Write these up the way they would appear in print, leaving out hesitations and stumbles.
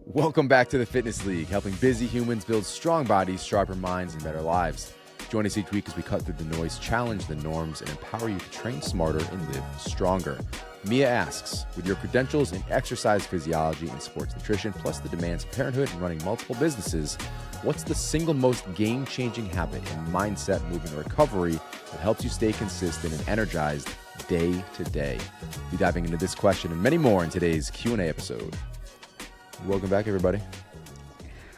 Welcome back to the Fitness League, helping busy humans build strong bodies, sharper minds, and better lives. Join us each week as we cut through the noise, challenge the norms, and empower you to train smarter and live stronger. Mia asks, with your credentials in exercise physiology and sports nutrition, plus the demands of parenthood and running multiple businesses, what's the single most game-changing habit and mindset moving to recovery that helps you stay consistent and energized day to day? We'll be diving into this question and many more in today's Q&A episode. Welcome back, everybody.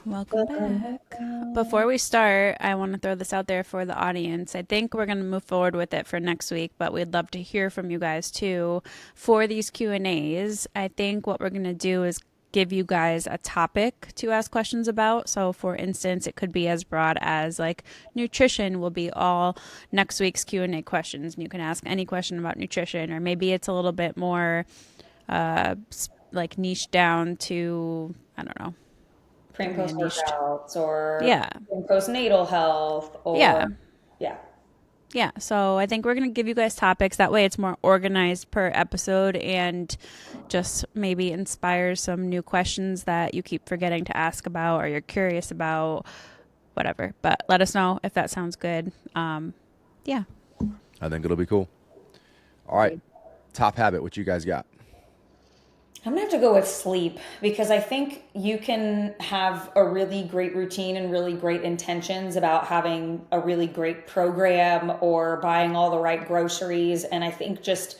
Welcome back. Before we start, I want to throw this out there for the audience. I think we're going to move forward with it for next week, but we'd love to hear from you guys too for these Q&As. I think what we're going to do is give you guys a topic to ask questions about. So for instance, it could be as broad as like nutrition will be all next week's Q&A questions. And you can ask any question about nutrition, or maybe it's a little bit more like niche down to, I don't know, Pre and post workouts or yeah, postnatal health or yeah. So I think we're going to give you guys topics. That way it's more organized per episode and just maybe inspires some new questions that you keep forgetting to ask about or you're curious about, whatever. But let us know if that sounds good. Yeah. I think it'll be cool. All right. Top habit, what you guys got? I'm gonna have to go with sleep, because I think you can have a really great routine and really great intentions about having a really great program or buying all the right groceries. And I think just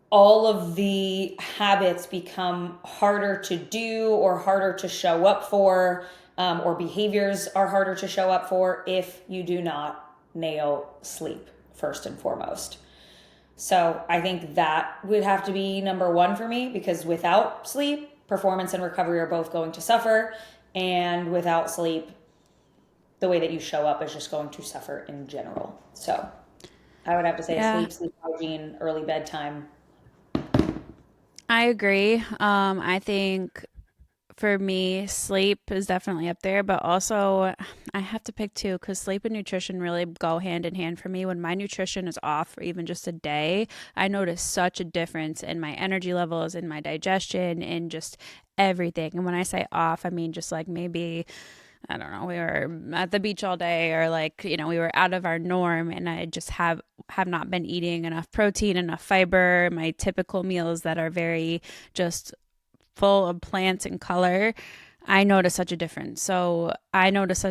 all of the habits become harder to do or harder to show up for, or behaviors are harder to show up for if you do not nail sleep first and foremost. So I think that would have to be number one for me, because without sleep, performance and recovery are both going to suffer. And without sleep, the way that you show up is just going to suffer in general. So I would have to say sleep hygiene, early bedtime. I agree. I think for me, sleep is definitely up there, but also I have to pick two, because sleep and nutrition really go hand in hand for me. When my nutrition is off for even just a day, I notice such a difference in my energy levels, in my digestion, and just everything. And when I say off, I mean just like maybe, I don't know, we were at the beach all day, or like, we were out of our norm, and I just have not been eating enough protein, enough fiber, my typical meals that are very just full of plants and color. I notice such a difference. So I notice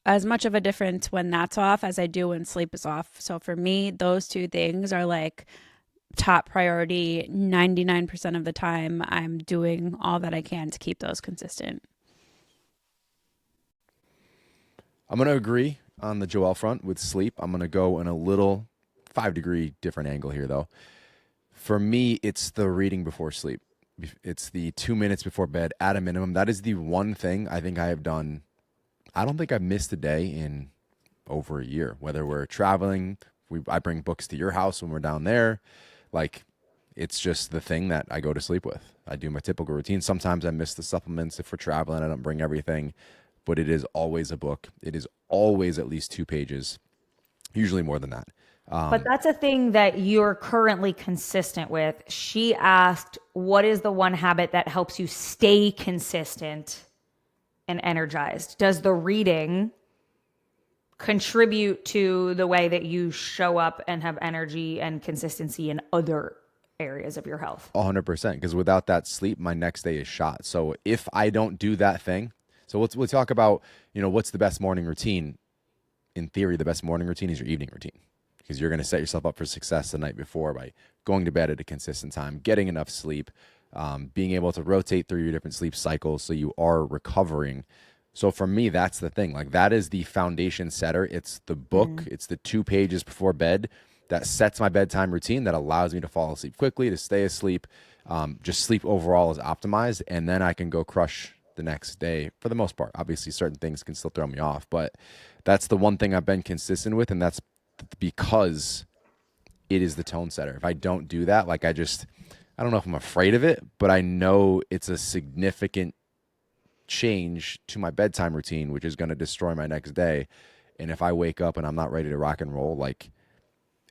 as much of a difference when that's off as I do when sleep is off. So for me, those two things are like top priority. 99% of the time, I'm doing all that I can to keep those consistent. I'm going to agree on the Joelle front with sleep. I'm going to go in a little 5-degree different angle here, though. For me, it's the reading before sleep. It's the 2 minutes before bed at a minimum. That is the one thing I think I have done. I don't think I've missed a day in over a year, whether we're traveling. I bring books to your house when we're down there. Like, it's just the thing that I go to sleep with. I do my typical routine. Sometimes I miss the supplements if we're traveling. I don't bring everything, but it is always a book. It is always at least 2 pages, usually more than that. But that's a thing that you're currently consistent with. She asked, what is the one habit that helps you stay consistent and energized? Does the reading contribute to the way that you show up and have energy and consistency in other areas of your health? 100%, because without that sleep, my next day is shot. So if I don't do that thing, so we'll talk about, what's the best morning routine. In theory, the best morning routine is your evening routine, because you're going to set yourself up for success the night before by going to bed at a consistent time, getting enough sleep, being able to rotate through your different sleep cycles so you are recovering. So for me, that's the thing. Like, that is the foundation setter. It's the book. It's the 2 pages before bed that sets my bedtime routine, that allows me to fall asleep quickly, to stay asleep. Just sleep overall is optimized, and then I can go crush the next day for the most part. Obviously, certain things can still throw me off, but that's the one thing I've been consistent with, and that's because it is the tone setter. If I don't do that, like, I don't know if I'm afraid of it, but I know it's a significant change to my bedtime routine, which is going to destroy my next day. And if I wake up and I'm not ready to rock and roll, like,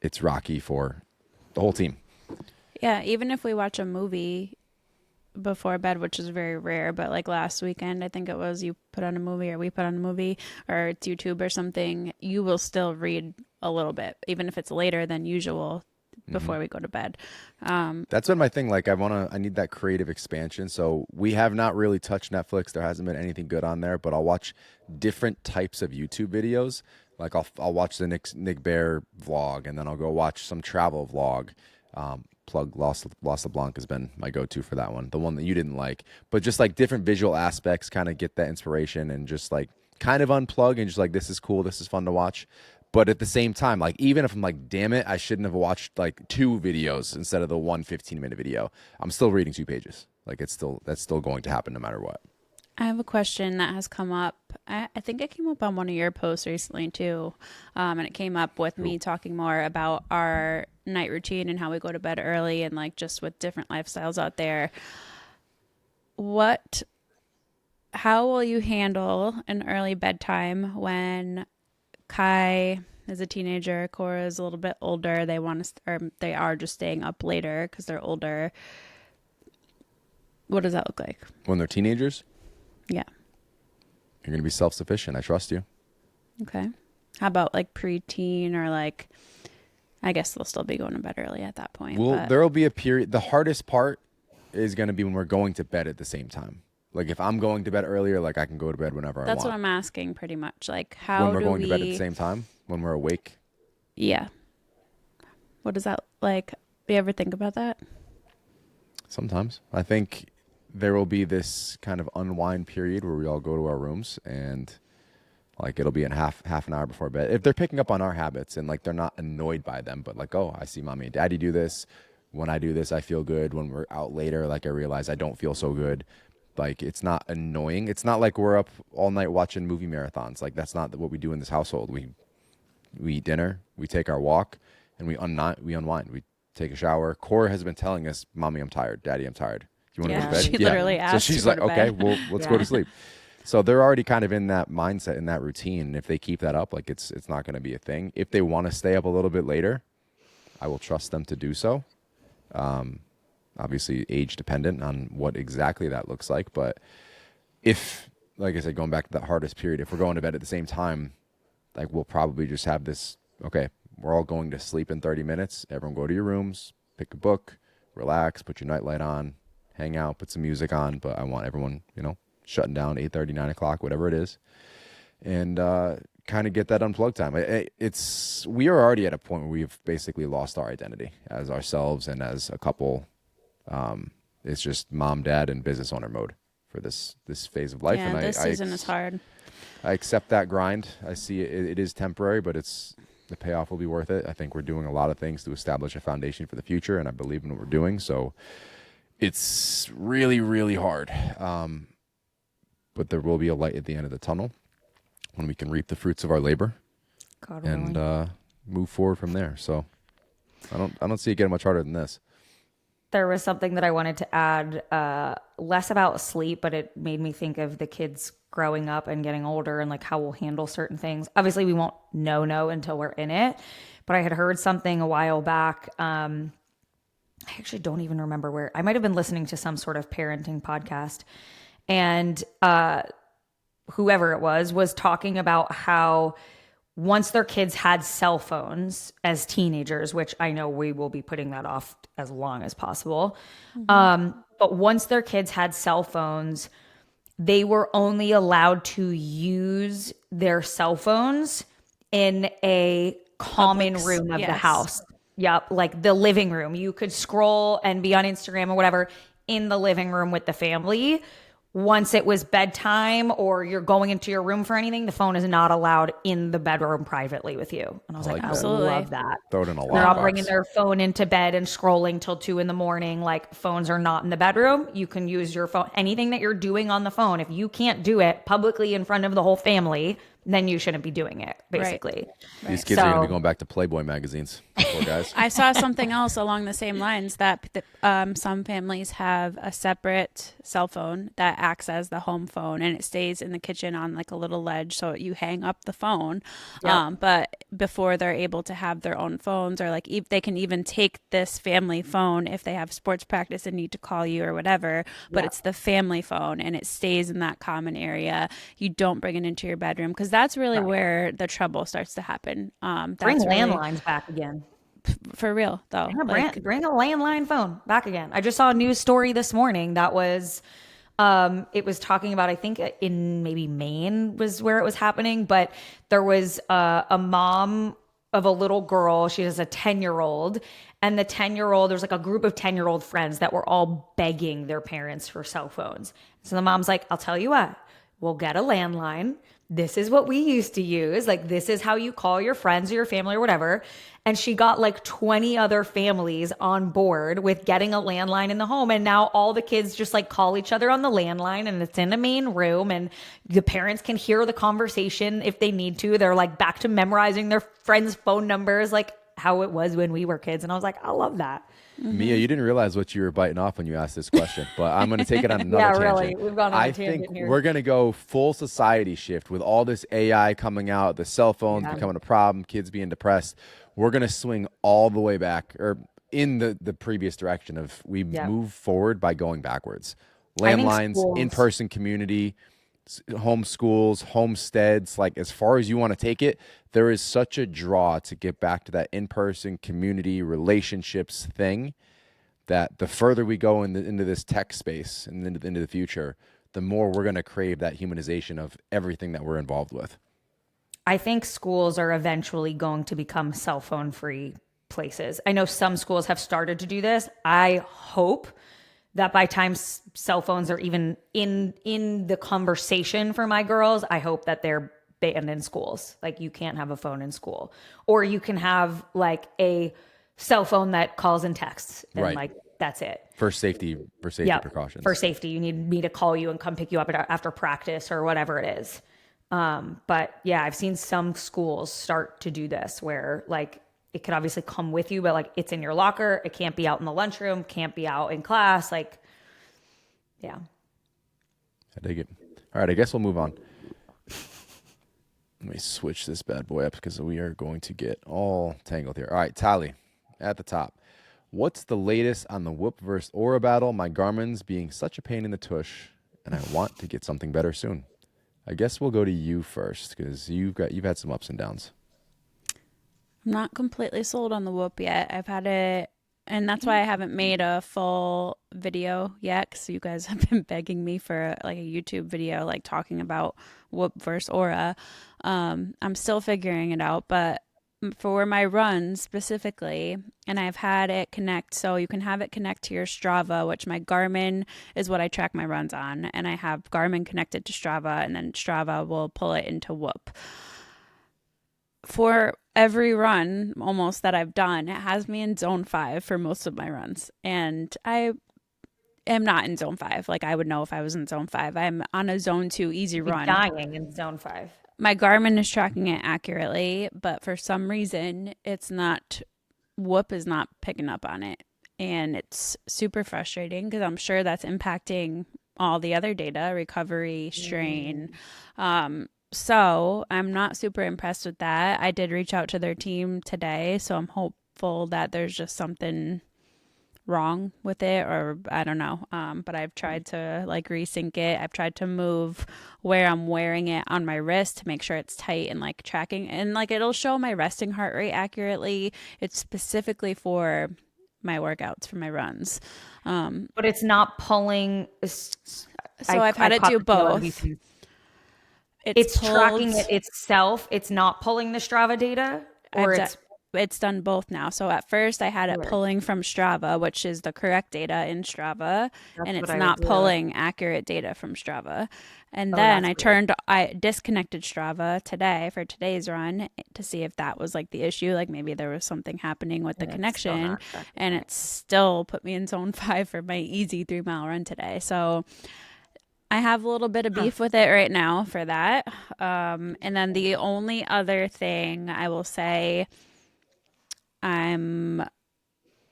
it's rocky for the whole team. Yeah, even if we watch a movie before bed, which is very rare, but like last weekend, I think it was, you put on a movie or we put on a movie or it's YouTube or something, you will still read a little bit, even if it's later than usual before we go to bed. That's been my thing. Like I need that creative expansion. So we have not really touched Netflix. There hasn't been anything good on there, but I'll watch different types of YouTube videos. Like I'll watch the Nick Bear vlog, and then I'll go watch some travel vlog. Plug Los LeBlanc has been my go-to for that one, the one that you didn't like, but just like different visual aspects, kind of get that inspiration and just like kind of unplug and just like, this is cool, this is fun to watch. But at the same time, like even if I'm like, damn it, I shouldn't have watched like 2 videos instead of the 1 15-minute video, I'm still reading 2 pages. Like that's still going to happen no matter what. I have a question that has come up. I think it came up on one of your posts recently too. And it came up with me talking more about our night routine and how we go to bed early and like just with different lifestyles out there. How will you handle an early bedtime when Kai is a teenager, Cora is a little bit older, they are just staying up later because they're older? What does that look like? When they're teenagers? Yeah. You're going to be self-sufficient. I trust you. Okay. How about like preteen or like, I guess they'll still be going to bed early at that point. Well, there'll be a period. The hardest part is going to be when we're going to bed at the same time. Like if I'm going to bed earlier, like I can go to bed whenever I want. That's what I'm asking pretty much. Like how when we're going to bed at the same time, when we're awake. Yeah. What is that like? Do you ever think about that? Sometimes. I think there will be this kind of unwind period where we all go to our rooms and like it'll be in half an hour before bed. If they're picking up on our habits and like they're not annoyed by them, but like, oh, I see mommy and daddy do this. When I do this, I feel good. When we're out later, like I realize I don't feel so good. Like it's not annoying. It's not like we're up all night watching movie marathons. Like that's not what we do in this household. We eat dinner, we take our walk, and we unwind. We take a shower. Cora has been telling us, mommy, I'm tired. Daddy, I'm tired. You want to go to bed? She literally asked. So she's to like, go to okay, bed. well, let's go to sleep. So they're already kind of in that mindset, in that routine. And if they keep that up, like it's not going to be a thing. If they want to stay up a little bit later, I will trust them to do so. Obviously age dependent on what exactly that looks like. But if, like I said, going back to that hardest period, if we're going to bed at the same time, like we'll probably just have this, okay, we're all going to sleep in 30 minutes. Everyone go to your rooms, pick a book, relax, put your nightlight on, hang out, put some music on. But I want everyone, shutting down 8:30, 9 o'clock, whatever it is. And kind of get that unplugged time. We are already at a point where we've basically lost our identity as ourselves and as a couple. It's just mom, dad, and business owner mode for this phase of life. Yeah, and this season is hard. I accept that grind. I see it is temporary, but the payoff will be worth it. I think we're doing a lot of things to establish a foundation for the future, and I believe in what we're doing. So it's really, really hard. But there will be a light at the end of the tunnel when we can reap the fruits of our labor and move forward from there. So I don't see it getting much harder than this. There was something that I wanted to add, less about sleep, but it made me think of the kids growing up and getting older and like how we'll handle certain things. Obviously, we won't know until we're in it. But I had heard something a while back. I actually don't even remember where. I might have been listening to some sort of parenting podcast. And whoever it was talking about how once their kids had cell phones as teenagers, which I know we will be putting that off as long as possible. But once their kids had cell phones, they were only allowed to use their cell phones in a common room of the house. Yep, like the living room. You could scroll and be on Instagram or whatever in the living room with the family. Once it was bedtime or you're going into your room for anything, the phone is not allowed in the bedroom privately with you. And I was like, I love that. Throw it in a lockbox. They're not bringing their phone into bed and scrolling till 2 a.m. Like phones are not in the bedroom. You can use your phone. Anything that you're doing on the phone, if you can't do it publicly in front of the whole family, then you shouldn't be doing it, basically. These kids are going to be going back to Playboy magazines. Poor guys. I saw something else along the same lines that some families have a separate cell phone that acts as the home phone, and it stays in the kitchen on like a little ledge, so you hang up the phone. But before they're able to have their own phones, or like they can even take this family phone if they have sports practice and need to call you or whatever, but it's the family phone and it stays in that common area. You don't bring it into your bedroom, because that's really where the trouble starts to happen. Bring landlines back again. For real, though. Bring a landline phone back again. I just saw a news story this morning that was, it was talking about, I think in maybe Maine was where it was happening, but there was a mom of a little girl. She has a 10-year-old, and the 10-year-old, there's like a group of 10-year-old friends that were all begging their parents for cell phones. So the mom's like, I'll tell you what, we'll get a landline. This is what we used to use. Like, this is how you call your friends or your family or whatever. And she got like 20 other families on board with getting a landline in the home. And now all the kids just like call each other on the landline, and it's in the main room, and the parents can hear the conversation if they need to. They're like back to memorizing their friends' phone numbers, like how it was when we were kids. And I was like, I love that. Mia, you didn't realize what you were biting off when you asked this question, but I'm going to take it on another tangent. Really. We've gone on a I tangent think here. we're going to go full society shift with all this AI coming out, the cell phones becoming a problem, kids being depressed. We're going to swing all the way back, or in the previous direction of we move forward by going backwards. Landlines, in-person community, home schools, homesteads, like as far as you want to take it, there is such a draw to get back to that in-person community relationships thing that the further we go into this tech space and into the future, the more we're going to crave that humanization of everything that we're involved with. I think schools are eventually going to become cell phone free places. I know some schools have started to do this. I hope that by time cell phones are even in the conversation for my girls, I hope that they're banned in schools. Like, you can't have a phone in school, or you can have like a cell phone that calls and texts, and like that's it. For safety precautions. For safety, you need me to call you and come pick you up after practice or whatever it is. But yeah, I've seen some schools start to do this where like it could obviously come with you, but like it's in your locker. It can't be out in the lunchroom, can't be out in class. Like, yeah. I dig it. All right, I guess we'll move on. Let me switch this bad boy up because we are going to get all tangled here. All right, Tally, at the top. What's the latest on the Whoop versus Aura battle? My Garmin's being such a pain in the tush, and I want to get something better soon. I guess we'll go to you first because you've had some ups and downs. I'm not completely sold on the Whoop yet. I've had it, and that's why I haven't made a full video yet, because you guys have been begging me for like a YouTube video, like talking about Whoop versus Aura. I'm still figuring it out, but for my runs specifically, and I've had it connect, so you can have it connect to your Strava, which my Garmin is what I track my runs on, and I have Garmin connected to Strava, and then Strava will pull it into Whoop. For every run almost that I've done, it has me in zone 5 for most of my runs, and I am not in zone 5. Like, I would know if I was in zone 5. I'm on a zone 2 easy run. Dying in zone 5. My Garmin is tracking it accurately, but for some reason, Whoop is not picking up on it. And it's super frustrating because I'm sure that's impacting all the other data, recovery, strain. So I'm not super impressed with that. I did reach out to their team today, so I'm hopeful that there's just something wrong with it, or I don't know. But I've tried to like resync it. I've tried to move where I'm wearing it on my wrist to make sure it's tight and like tracking, and like it'll show my resting heart rate accurately. It's specifically for my workouts, for my runs. But it's not pulling. I've had it do both. It's tracking it itself. It's not pulling the Strava data, or it's done both now. So at first I had it pulling from Strava, which is the correct data in Strava, and it's not pulling accurate data from Strava. And then I disconnected Strava today for today's run to see if that was like the issue. Like maybe there was something happening with the connection, and it still put me in zone 5 for my easy 3-mile run today. So I have a little bit of beef with it right now for that. And then the only other thing I will say I'm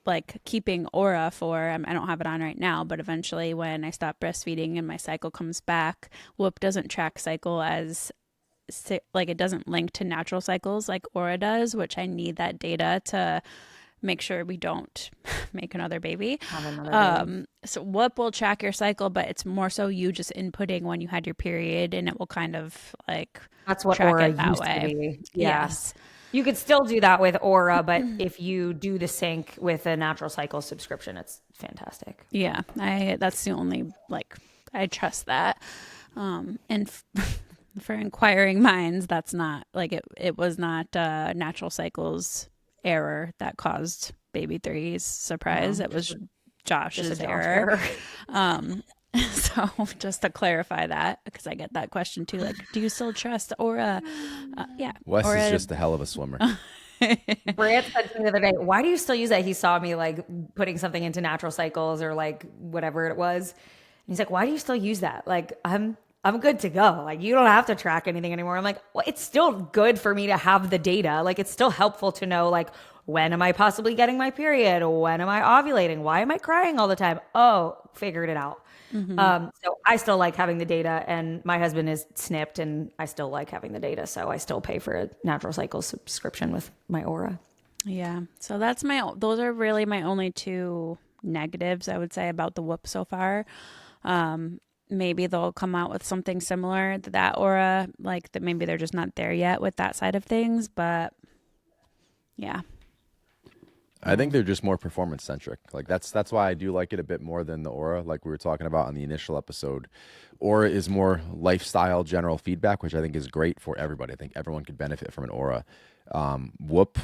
like keeping Aura for, I don't have it on right now, but eventually when I stop breastfeeding and my cycle comes back, Whoop doesn't track cycle as like it doesn't link to natural cycles like Aura does, which I need that data to make sure we don't make another baby. Have another baby. So Whoop will track your cycle, but it's more so you just inputting when you had your period, and it will kind of like That's what track Aura it that used way. to be. Yeah. Yes. You could still do that with Aura, but if you do the sync with a natural cycle subscription, it's fantastic. Yeah. That's the only like I trust that. And for inquiring minds, that's not like it was not natural cycles error that caused baby three's surprise. It was Josh's error. So just to clarify that, because I get that question too, like, do you still trust Aura? Yeah. Wes Aura, is just a hell of a swimmer. Brant said to me the other day, why do you still use that? He saw me like putting something into natural cycles or like whatever it was. And he's like, why do you still use that? Like, I'm good to go. Like, you don't have to track anything anymore. I'm like, well, it's still good for me to have the data. Like, it's still helpful to know, like, when am I possibly getting my period? When am I ovulating? Why am I crying all the time? Oh, figured it out. So I still like having the data, and my husband is snipped, and I still like having the data. So I still pay for a natural cycle subscription with my Aura. Yeah. So those are really my only two negatives I would say about the Whoop so far. Maybe they'll come out with something similar to that Aura, like that maybe they're just not there yet with that side of things, but yeah. I think they're just more performance centric. Like that's why I do like it a bit more than the Aura, like we were talking about on the initial episode. Aura is more lifestyle general feedback, which I think is great for everybody. I think everyone could benefit from an Aura. Whoop,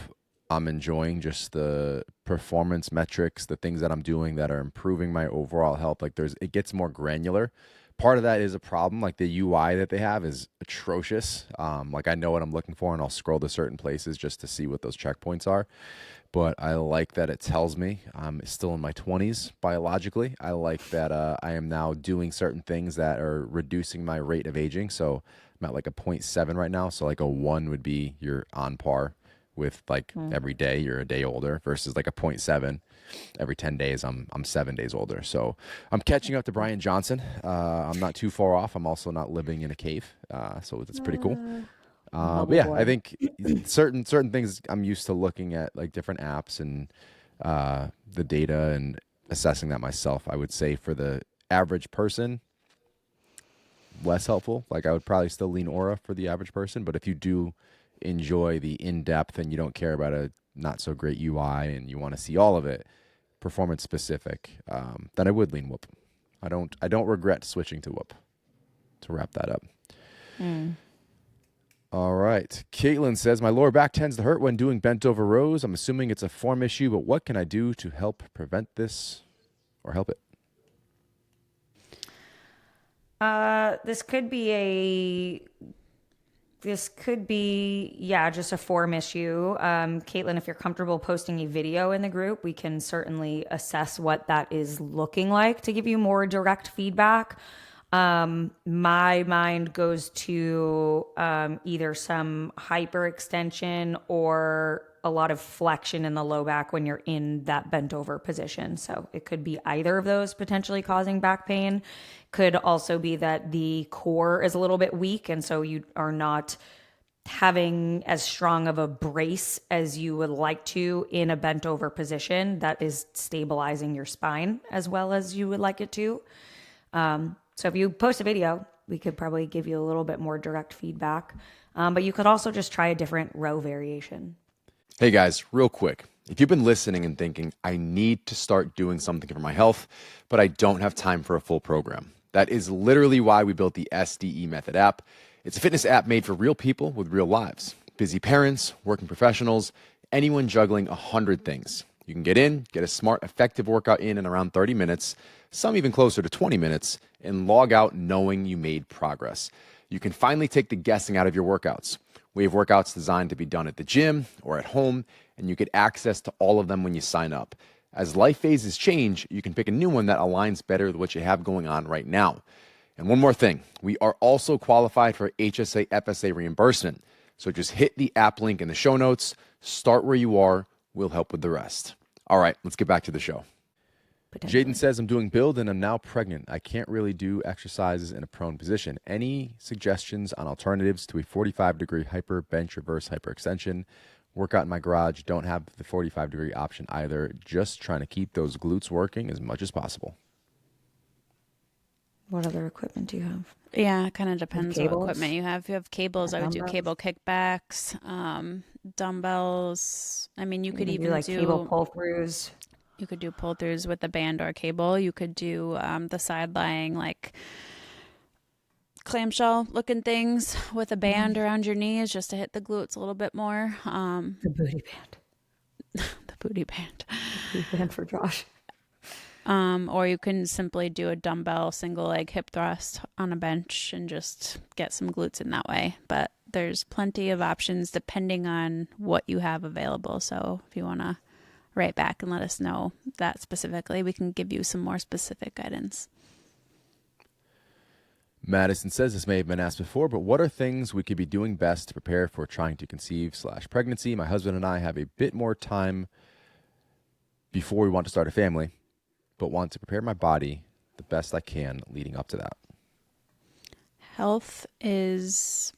I'm enjoying just the performance metrics, the things that I'm doing that are improving my overall health. Like it gets more granular. Part of that is a problem. Like the UI that they have is atrocious. Like I know what I'm looking for, and I'll scroll to certain places just to see what those checkpoints are. But I like that it tells me I'm still in my 20s biologically. I like that I am now doing certain things that are reducing my rate of aging. So I'm at like a 0.7 right now. So like a 1 would be you're on par with like every day you're a day older, versus like a 0.7 every 10 days I'm 7 days older. So I'm catching up to Brian Johnson. I'm not too far off. I'm also not living in a cave. So that's pretty cool. But yeah, I think certain things I'm used to looking at, like different apps and the data and assessing that myself. I would say for the average person, less helpful. Like I would probably still lean Aura for the average person, but if you do enjoy the in-depth and you don't care about a not so great UI and you want to see all of it, performance specific, then I would lean Whoop. I don't regret switching to Whoop. To wrap that up. All right. Caitlin says, my lower back tends to hurt when doing bent over rows. I'm assuming it's a form issue, but what can I do to help prevent this or help it? This could be, just a form issue. Caitlin, if you're comfortable posting a video in the group, we can certainly assess what that is looking like to give you more direct feedback. My mind goes to either some hyperextension or a lot of flexion in the low back when you're in that bent over position. So it could be either of those potentially causing back pain. Could also be that the core is a little bit weak, and so you are not having as strong of a brace as you would like to in a bent over position that is stabilizing your spine as well as you would like it to. So if you post a video, we could probably give you a little bit more direct feedback. But you could also just try a different row variation. Hey guys, real quick. If you've been listening and thinking, I need to start doing something for my health, but I don't have time for a full program. That is literally why we built the SDE Method app. It's a fitness app made for real people with real lives. Busy parents, working professionals, anyone juggling 100 things. You can get in, get a smart, effective workout in around 30 minutes, some even closer to 20 minutes, and log out knowing you made progress. You can finally take the guessing out of your workouts. We have workouts designed to be done at the gym or at home, and you get access to all of them when you sign up. As life phases change, you can pick a new one that aligns better with what you have going on right now. And one more thing, we are also qualified for HSA FSA reimbursement. So just hit the app link in the show notes, start where you are, we'll help with the rest. All right, let's get back to the show. Jaden says, I'm doing build and I'm now pregnant. I can't really do exercises in a prone position. Any suggestions on alternatives to a 45-degree hyper bench reverse hyperextension? Workout in my garage, don't have the 45-degree option either. Just trying to keep those glutes working as much as possible. What other equipment do you have? Yeah, it kind of depends what Cables? equipment you have. If you have cables, I would do Dumbbells? cable kickbacks, dumbbells. I mean, you could You even do like do cable pull-throughs. You could do pull throughs with a band or cable. You could do the side lying like clamshell looking things with a band around your knees just to hit the glutes a little bit more. The booty band. The booty band. Booty band for Josh. Or you can simply do a dumbbell single leg hip thrust on a bench and just get some glutes in that way. But there's plenty of options depending on what you have available. So if you want to write back and let us know that specifically, we can give you some more specific guidance. Madison says, this may have been asked before, but what are things we could be doing best to prepare for trying to conceive/pregnancy? My husband and I have a bit more time before we want to start a family, but want to prepare my body the best I can leading up to that. Health is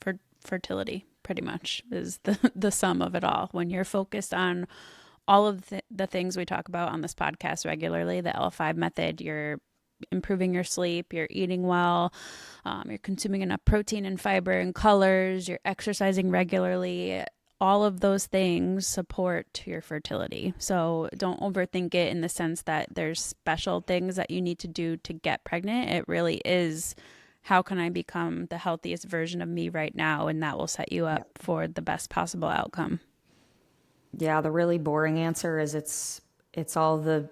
for fertility, pretty much, is the sum of it all. When you're focused on all of the things we talk about on this podcast regularly, the L5 method, you're improving your sleep, you're eating well, you're consuming enough protein and fiber and colors, you're exercising regularly, all of those things support your fertility. So don't overthink it in the sense that there's special things that you need to do to get pregnant. It really is, how can I become the healthiest version of me right now? And that will set you up for the best possible outcome. Yeah, the really boring answer is it's all the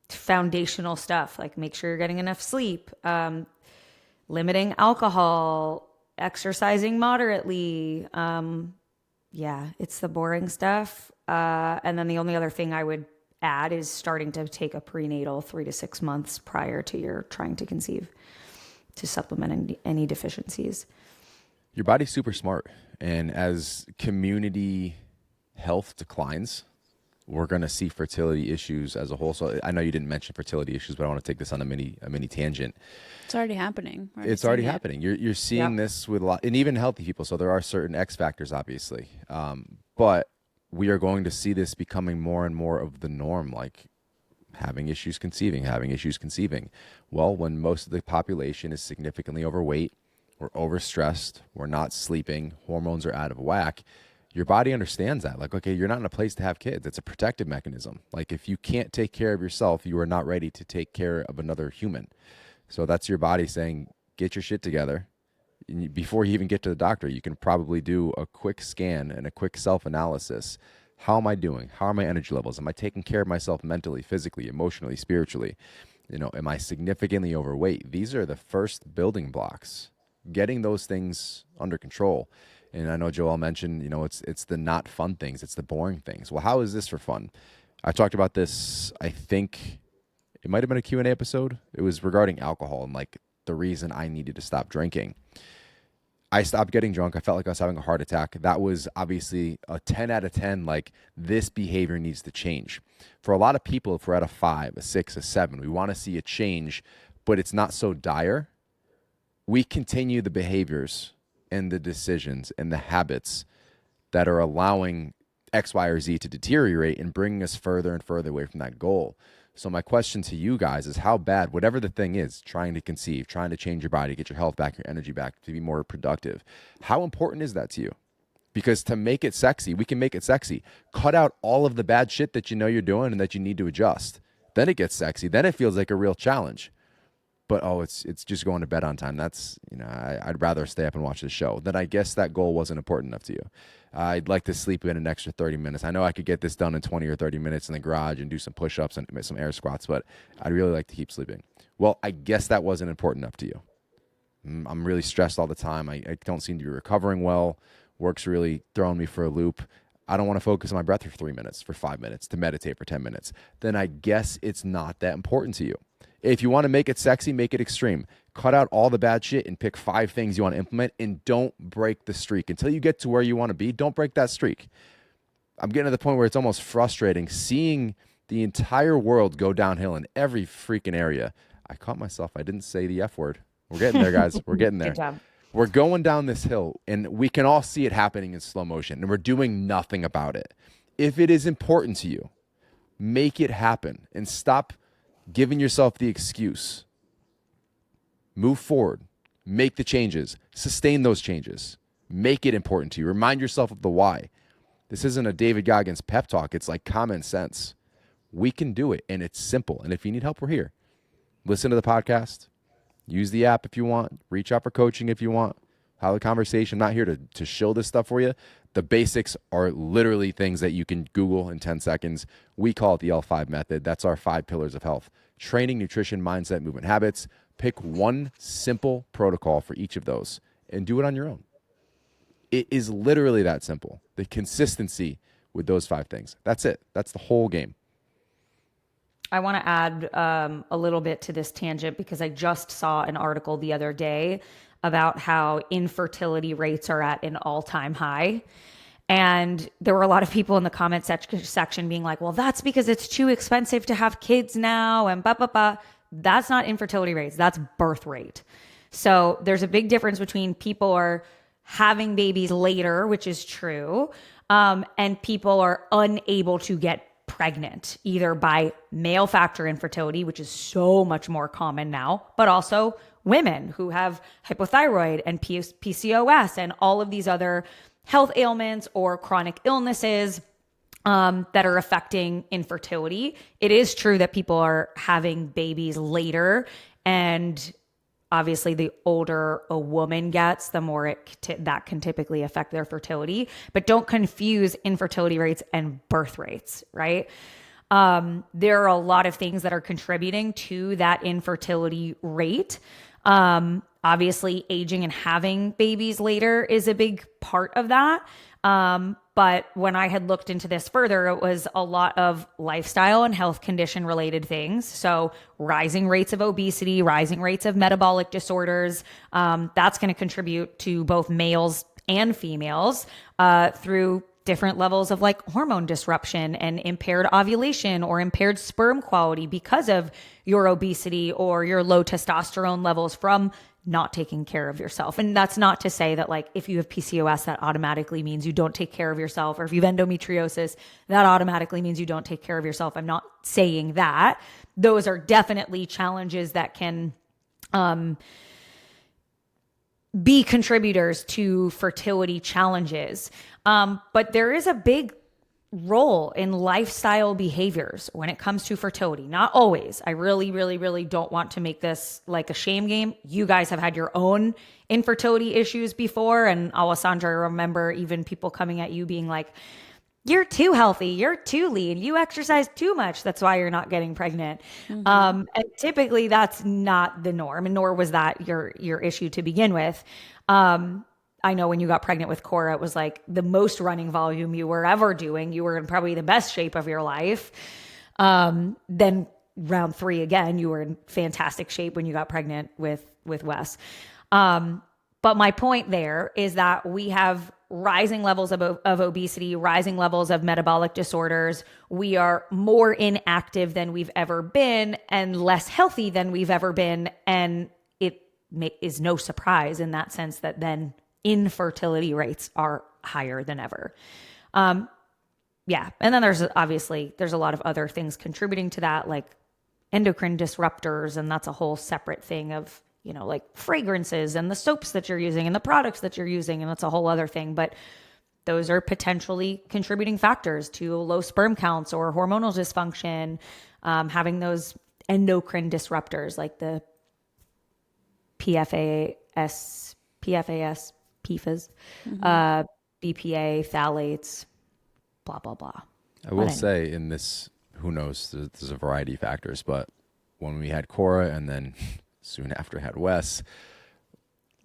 foundational stuff, like make sure you're getting enough sleep, limiting alcohol, exercising moderately. Yeah, it's the boring stuff. And then the only other thing I would add is starting to take a prenatal 3 to 6 months prior to your trying to conceive to supplement any deficiencies. Your body's super smart. And as community health declines, we're going to see fertility issues as a whole. So I know you didn't mention fertility issues, but I want to take this on a mini tangent. It's already happening. It's already happening. You're seeing this with a lot, and even healthy people. So there are certain X factors, obviously. But we are going to see this becoming more and more of the norm, like having issues conceiving. Well, when most of the population is significantly overweight, we're overstressed, we're not sleeping, hormones are out of whack, your body understands that. Like, okay, you're not in a place to have kids. It's a protective mechanism. Like, if you can't take care of yourself, you are not ready to take care of another human. So that's your body saying, get your shit together. And before you even get to the doctor, you can probably do a quick scan and a quick self-analysis. How am I doing? How are my energy levels? Am I taking care of myself mentally, physically, emotionally, spiritually? Am I significantly overweight? These are the first building blocks. Getting those things under control. And I know Joel mentioned, it's the not fun things. It's the boring things. Well, how is this for fun? I talked about this, I think it might have been a Q&A episode. It was regarding alcohol and like the reason I needed to stop drinking. I stopped getting drunk. I felt like I was having a heart attack. That was obviously a 10 out of 10. Like, this behavior needs to change. For a lot of people, if we're at a 5, a 6, a 7, we want to see a change, but it's not so dire. We continue the behaviors and the decisions and the habits that are allowing X, Y, or Z to deteriorate and bringing us further and further away from that goal. So my question to you guys is, how bad, whatever the thing is, trying to conceive, trying to change your body, get your health back, your energy back, to be more productive, how important is that to you? Because to make it sexy, we can make it sexy. Cut out all of the bad shit that you know you're doing and that you need to adjust. Then it gets sexy. Then it feels like a real challenge. But, it's just going to bed on time. That's, I'd rather stay up and watch the show. Then I guess that goal wasn't important enough to you. I'd like to sleep in an extra 30 minutes. I know I could get this done in 20 or 30 minutes in the garage and do some push-ups and some air squats, but I'd really like to keep sleeping. Well, I guess that wasn't important enough to you. I'm really stressed all the time. I don't seem to be recovering well. Work's really throwing me for a loop. I don't want to focus on my breath for 3 minutes, for 5 minutes, to meditate for 10 minutes. Then I guess it's not that important to you. If you want to make it sexy, make it extreme. Cut out all the bad shit and pick 5 things you want to implement, and don't break the streak. Until you get to where you want to be, don't break that streak. I'm getting to the point where it's almost frustrating seeing the entire world go downhill in every freaking area. I caught myself. I didn't say the F word. We're getting there, guys. We're getting there. Good job. We're going down this hill, and we can all see it happening in slow motion, and we're doing nothing about it. If it is important to you, make it happen and stop giving yourself the excuse. Move forward. Make the changes. Sustain those changes. Make it important to you. Remind yourself of the why. This isn't a David Goggins pep talk. It's like common sense. We can do it, and it's simple. And if you need help, we're here. Listen to the podcast. Use the app if you want. Reach out for coaching if you want. Have a conversation. I'm not here to show this stuff for you. The basics are literally things that you can Google in 10 seconds. We call it the L5 method. That's our 5 pillars of health: training, nutrition, mindset, movement, habits. Pick one simple protocol for each of those and do it on your own. It is literally that simple. The consistency with those 5 things. That's it. That's the whole game. I want to add a little bit to this tangent because I just saw an article the other day about how infertility rates are at an all-time high. And there were a lot of people in the comment section being like, well, that's because it's too expensive to have kids now and blah, blah, blah. That's not infertility rates. That's birth rate. So there's a big difference between people are having babies later, which is true, and people are unable to get pregnant, either by male factor infertility, which is so much more common now, but also women who have hypothyroid and PCOS and all of these other health ailments or chronic illnesses that are affecting infertility. It is true that people are having babies later, and obviously the older a woman gets, the more that can typically affect their fertility. But don't confuse infertility rates and birth rates, right? There are a lot of things that are contributing to that infertility rate. Obviously, aging and having babies later is a big part of that. But when I had looked into this further, it was a lot of lifestyle and health condition related things. So rising rates of obesity, rising rates of metabolic disorders, that's going to contribute to both males and females through different levels of like hormone disruption and impaired ovulation or impaired sperm quality because of your obesity or your low testosterone levels from not taking care of yourself. And that's not to say that like if you have PCOS, that automatically means you don't take care of yourself, or if you have endometriosis, that automatically means you don't take care of yourself. I'm not saying that. Those are definitely challenges that can be contributors to fertility challenges. But there is a big role in lifestyle behaviors when it comes to fertility. Not always. I really, really, really don't want to make this like a shame game. You guys have had your own infertility issues before. And Alessandra, I remember even people coming at you being like, you're too healthy, you're too lean, you exercise too much. That's why you're not getting pregnant. And typically that's not the norm, and nor was that your issue to begin with. I know when you got pregnant with Cora, it was like the most running volume you were ever doing. You were in probably the best shape of your life. Then round 3 again, you were in fantastic shape when you got pregnant with Wes. But my point there is that we have rising levels of obesity, rising levels of metabolic disorders. We are more inactive than we've ever been and less healthy than we've ever been. And it is no surprise in that sense that then infertility rates are higher than ever. Yeah. And then there's a lot of other things contributing to that, like endocrine disruptors. And that's a whole separate thing of, like fragrances and the soaps that you're using and the products that you're using. And that's a whole other thing. But those are potentially contributing factors to low sperm counts or hormonal dysfunction, having those endocrine disruptors like the PFAS, PFAS, BPA, phthalates, blah, blah, blah. I will say in this, who knows, there's a variety of factors, but when we had Cora and then soon after I had Wes,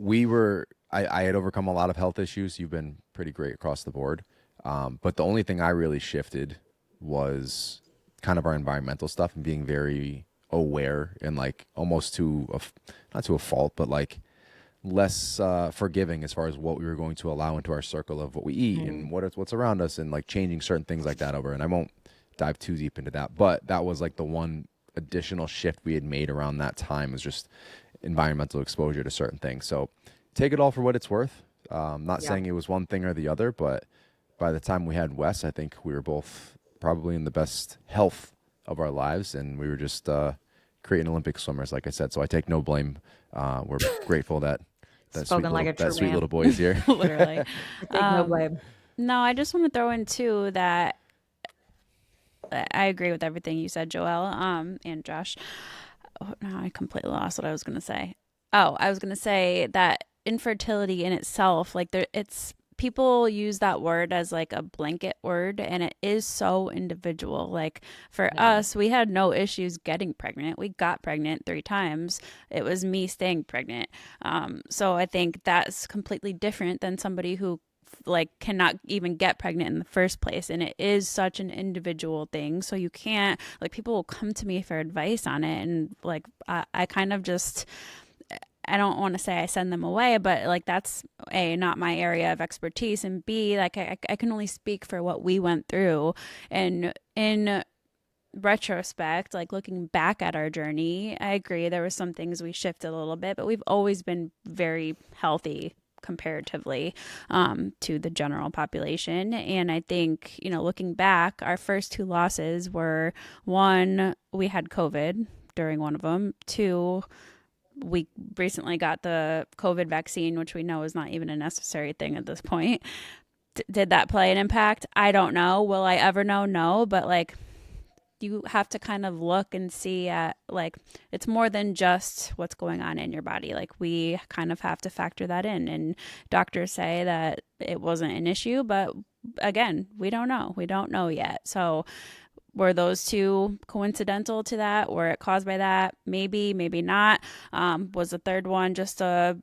I had overcome a lot of health issues. You've been pretty great across the board. But the only thing I really shifted was kind of our environmental stuff and being very aware and like almost not to a fault, but like less forgiving as far as what we were going to allow into our circle of what we eat and what's around us, and like changing certain things like that over. And I won't dive too deep into that, but that was like the one additional shift we had made around that time, was just environmental exposure to certain things. So take it all for what it's worth. Not saying it was one thing or the other, but by the time we had Wes, I think we were both probably in the best health of our lives, and we were just creating Olympic swimmers, like I said. So I take no blame. We're grateful that that sweet little boy is here. Literally. Take no blame. No, I just want to throw in too that I agree with everything you said, Joelle, and Josh. Oh, now I completely lost what I was going to say. Oh, I was going to say that infertility in itself, like it's people use that word as like a blanket word, and it is so individual. Like for us, we had no issues getting pregnant. We got pregnant 3 times. It was me staying pregnant. So I think that's completely different than somebody who like cannot even get pregnant in the first place, and it is such an individual thing. So you can't, like, people will come to me for advice on it, and like I kind of just, I don't want to say I send them away, but like that's A, not my area of expertise, and B, like I can only speak for what we went through. And in retrospect, like looking back at our journey, I agree there were some things we shifted a little bit, but we've always been very healthy comparatively to the general population. And I think, you know, looking back, our first 2 losses were, 1, we had COVID during one of them. 2, we recently got the COVID vaccine, which we know is not even a necessary thing at this point. Did that play an impact? I don't know. Will I ever know? No. But like, you have to kind of look and see at, like, it's more than just what's going on in your body. Like, we kind of have to factor that in. And doctors say that it wasn't an issue, but again, we don't know. We don't know yet. So were those 2 coincidental to that? Were it caused by that? Maybe, maybe not. Was the 3rd one just a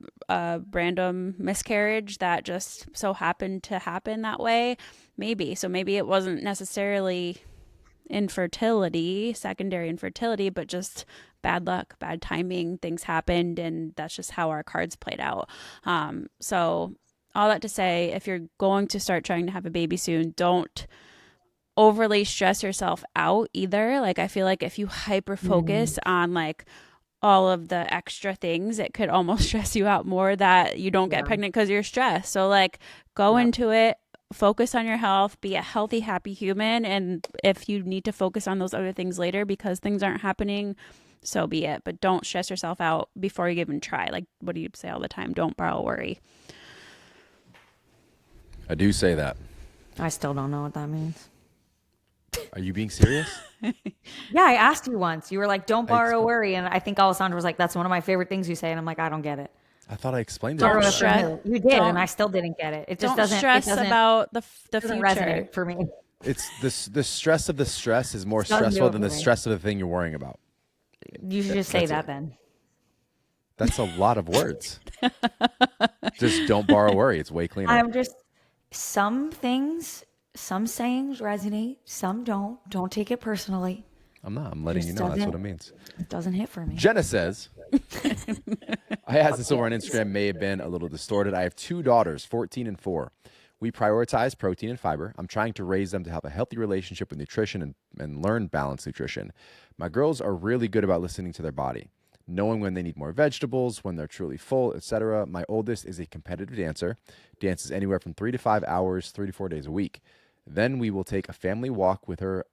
random miscarriage that just so happened to happen that way? Maybe. So maybe it wasn't necessarily infertility, secondary infertility, but just bad luck, bad timing, things happened, and that's just how our cards played out. So all that to say, if you're going to start trying to have a baby soon, don't overly stress yourself out either. Like, I feel like if you hyper focus on like all of the extra things, it could almost stress you out more that you don't get pregnant because you're stressed. So like, go into it, focus on your health, be a healthy, happy human. And if you need to focus on those other things later because things aren't happening, so be it. But don't stress yourself out before you even try. Like, what do you say all the time? Don't borrow worry. I do say that. I still don't know what that means. Are you being serious? Yeah, I asked you once. You were like, don't borrow worry. And I think Alessandra was like, that's one of my favorite things you say. And I'm like, I don't get it. I thought I explained Don't it. stress. You did, and I still didn't get it. It just doesn't stress about the doesn't future. resonate for me. It's the stress of the stress is more Doesn't do stressful it than for the me. stress of the thing you're worrying about. You should just say That's that it. then. That's a lot of words. Just don't borrow worry. It's way cleaner. I'm just, some things, some sayings resonate, some don't. Don't take it personally. I'm not. I'm letting you Just know. That's what doesn't- it means. It doesn't hit for me. Jenna says, I asked this over on Instagram, may have been a little distorted. I have 2 daughters, 14 and 4. We prioritize protein and fiber. I'm trying to raise them to have a healthy relationship with nutrition and learn balanced nutrition. My girls are really good about listening to their body, knowing when they need more vegetables, when they're truly full, etc. My oldest is a competitive dancer, dances anywhere from 3 to 5 hours, 3 to 4 days a week. Then we will take a family walk with her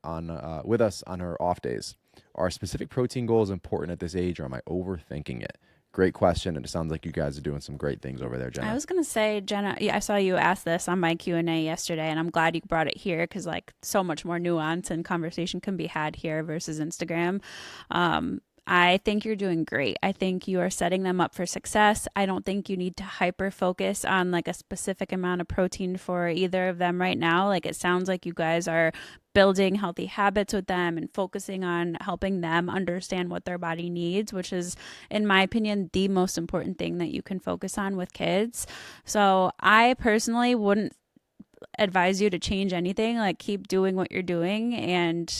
with us on her off days. Are specific protein goals important at this age, or am I overthinking it? Great question, and it sounds like you guys are doing some great things over there, Jenna. I was gonna say, Jenna, yeah, I saw you ask this on my Q&A yesterday, and I'm glad you brought it here because like so much more nuance and conversation can be had here versus Instagram. I think you're doing great. I think you are setting them up for success. I don't think you need to hyper focus on like a specific amount of protein for either of them right now. Like, it sounds like you guys are building healthy habits with them and focusing on helping them understand what their body needs, which is, in my opinion, the most important thing that you can focus on with kids. So I personally wouldn't advise you to change anything. Like, keep doing what you're doing. And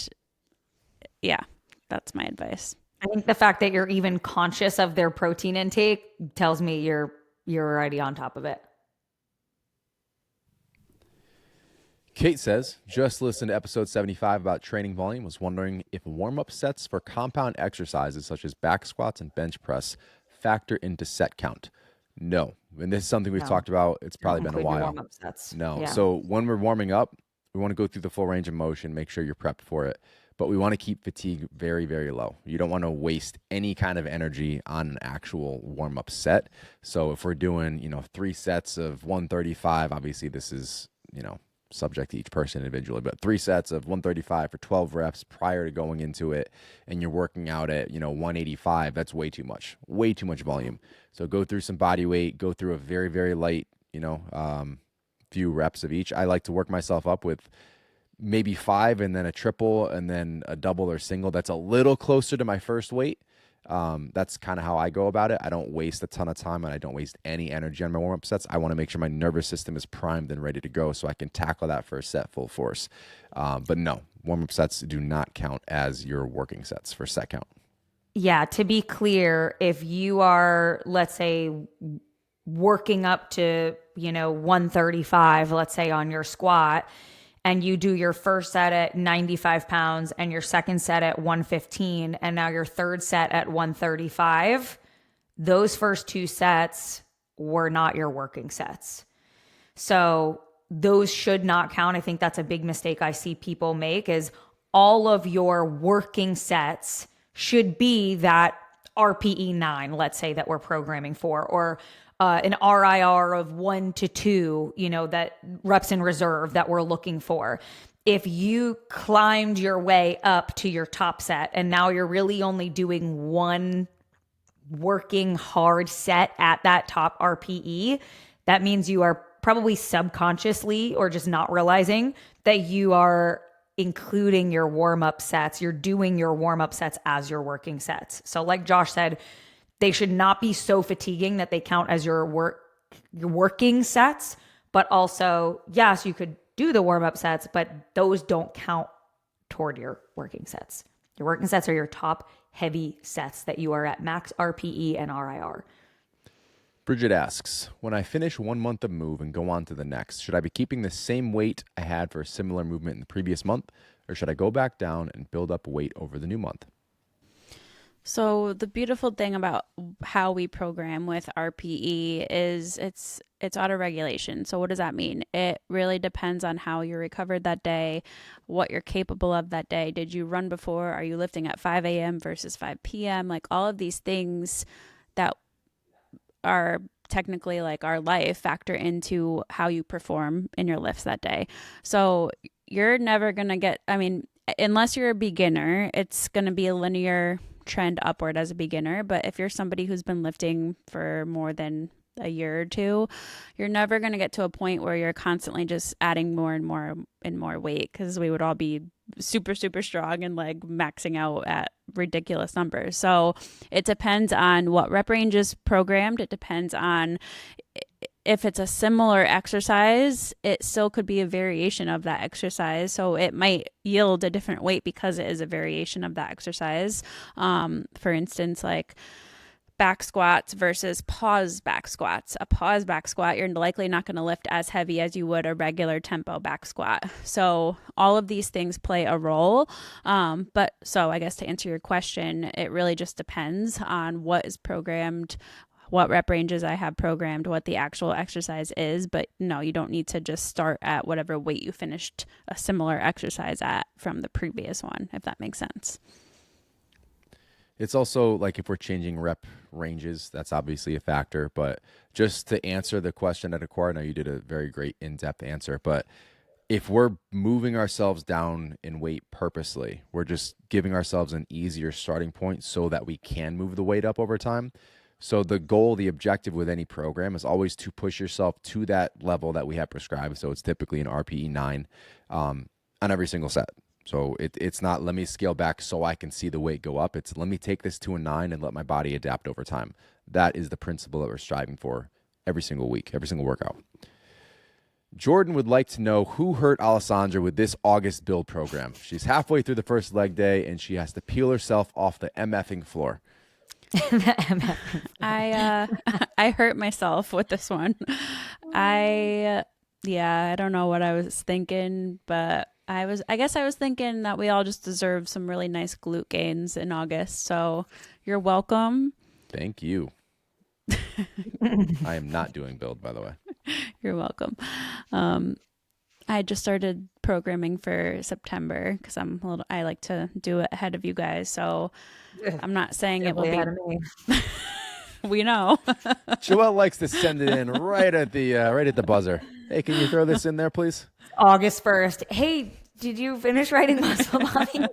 yeah, that's my advice. I think the fact that you're even conscious of their protein intake tells me you're already on top of it. Kate says, just listened to episode 75 about training volume. Was wondering if warm-up sets for compound exercises such as back squats and bench press factor into set count. No. And this is something we've talked about. It's probably been a while. Warm-up sets. No. Yeah. So when we're warming up, we want to go through the full range of motion, make sure you're prepped for it. But we want to keep fatigue very, very low. You don't want to waste any kind of energy on an actual warm-up set. So if we're doing, 3 sets of 135, obviously this is, subject to each person individually, but 3 sets of 135 for 12 reps prior to going into it, and you're working out at 185, that's way too much volume. So go through some body weight, go through a very, very light few reps of each. I like to work myself up with maybe 5 and then a triple and then a double or single that's a little closer to my first weight. That's kind of how I go about it. I don't waste a ton of time and I don't waste any energy on my warm-up sets. I want to make sure my nervous system is primed and ready to go so I can tackle that first set full force. But no, warm-up sets do not count as your working sets for set count. Yeah, to be clear, if you are, let's say, working up to, 135, let's say on your squat, and you do your first set at 95 pounds and your second set at 115, and now your third set at 135, those first 2 sets were not your working sets. So those should not count. I think that's a big mistake I see people make, is all of your working sets should be that RPE 9, let's say, that we're programming for, or an RIR of 1 to 2, that reps in reserve that we're looking for. If you climbed your way up to your top set and now you're really only doing 1 working hard set at that top RPE, that means you are probably subconsciously or just not realizing that you are including your warm-up sets. You're doing your warm-up sets as your working sets. So like Josh said, they should not be so fatiguing that they count as your working sets, but also, yes, you could do the warm-up sets, but those don't count toward your working sets. Your working sets are your top heavy sets that you are at max RPE and RIR. Bridget asks, when I finish 1 month of move and go on to the next, should I be keeping the same weight I had for a similar movement in the previous month, or should I go back down and build up weight over the new month? So the beautiful thing about how we program with RPE is it's auto-regulation. So what does that mean? It really depends on how you recovered that day, what you're capable of that day. Did you run before? Are you lifting at 5 a.m. versus 5 p.m.? Like all of these things that are technically like our life factor into how you perform in your lifts that day. So you're never going to get, unless you're a beginner, it's going to be a linear trend upward as a beginner. But if you're somebody who's been lifting for more than a year or two, you're never going to get to a point where you're constantly just adding more and more and more weight, because we would all be super, super strong and like maxing out at ridiculous numbers. So it depends on what rep range is programmed. It depends on if it's a similar exercise, it still could be a variation of that exercise. So it might yield a different weight because it is a variation of that exercise. For instance, like back squats versus pause back squats. A pause back squat, you're likely not going to lift as heavy as you would a regular tempo back squat. So all of these things play a role. But so I guess to answer your question, it really just depends on what is programmed, what rep ranges I have programmed, what the actual exercise is. But no, you don't need to just start at whatever weight you finished a similar exercise at from the previous one, if that makes sense. It's also like if we're changing rep ranges, that's obviously a factor. But just to answer the question at a core, I know you did a very great in-depth answer, but if we're moving ourselves down in weight purposely, we're just giving ourselves an easier starting point so that we can move the weight up over time. So the goal, the objective with any program is always to push yourself to that level that we have prescribed. So it's typically an RPE 9 on every single set. So it's not let me scale back so I can see the weight go up. It's let me take this to a 9 and let my body adapt over time. That is the principle that we're striving for every single week, every single workout. Jordan would like to know who hurt Alessandra with this August build program. She's halfway through the first leg day and she has to peel herself off the MFing floor. I hurt myself with this one. I don't know what I was thinking, but I guess I was thinking that we all just deserve some really nice glute gains in August. So you're welcome. Thank you. I am not doing build, by the way. You're welcome. I just started programming for September because I like to do it ahead of you guys. So I'm not saying it will be ahead of me. We know. Joelle likes to send it in right at the buzzer. Hey, can you throw this in there, please? August 1st. Hey, did you finish writing Muscle Mommy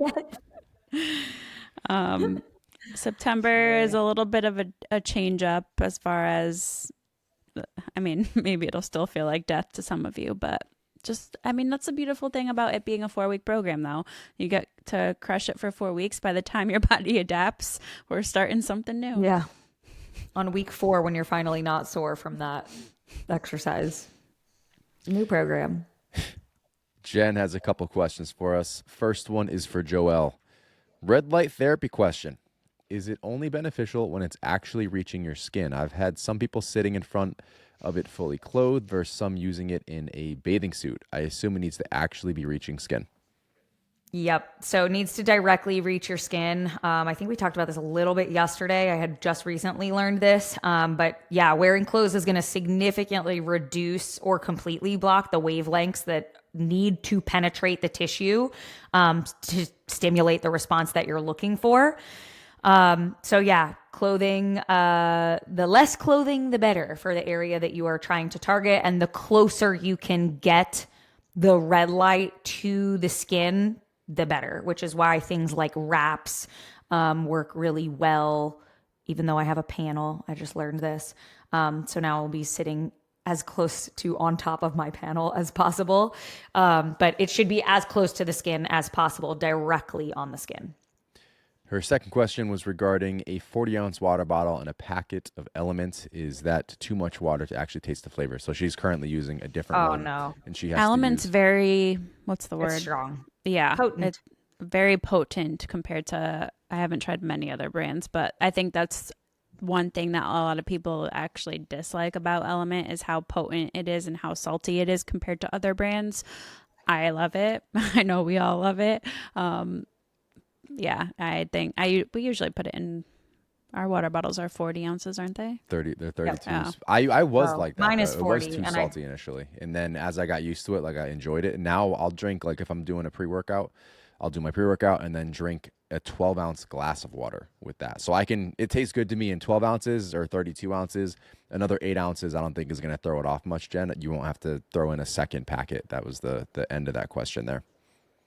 yet? September is a little bit of a change up as far as, I mean, maybe it'll still feel like death to some of you, but that's the beautiful thing about it being a 4-week program, though. You get to crush it for 4 weeks. By the time your body adapts, we're starting something new. Yeah. On week 4, when you're finally not sore from that exercise. New program. Jen has a couple questions for us. First one is for Joelle. Red light therapy question. Is it only beneficial when it's actually reaching your skin? I've had some people sitting in front of it fully clothed versus some using it in a bathing suit. I assume it needs to actually be reaching skin. Yep. So it needs to directly reach your skin. I think we talked about this a little bit yesterday. I had just recently learned this. But yeah, wearing clothes is going to significantly reduce or completely block the wavelengths that need to penetrate the tissue to stimulate the response that you're looking for. So yeah, clothing, the less clothing, the better for the area that you are trying to target. And the closer you can get the red light to the skin, the better, which is why things like wraps, work really well. Even though I have a panel, I just learned this. So now I'll be sitting as close to on top of my panel as possible. But it should be as close to the skin as possible, directly on the skin. Her second question was regarding a 40-ounce water bottle and a packet of Elements. Is that too much water to actually taste the flavor? So she's currently using a different one. Oh, no. And she has Elements to use... very, what's the word? It's strong. Yeah. Potent. It's very potent compared to, I haven't tried many other brands, but I think that's one thing that a lot of people actually dislike about Element is how potent it is and how salty it is compared to other brands. I love it. I know we all love it. Yeah, I think we usually put it in our water bottles are 40 ounces, aren't they? 30, they're 32s. Yeah. I was Well, like that. mine is It was 40, too and salty initially. And then as I got used to it, like I enjoyed it. And now I'll drink, like if I'm doing a pre-workout, I'll do my pre-workout and then drink a 12-ounce glass of water with that. So it tastes good to me in 12 ounces or 32 ounces. Another 8 ounces I don't think is going to throw it off much, Jen. You won't have to throw in a second packet. That was the end of that question there.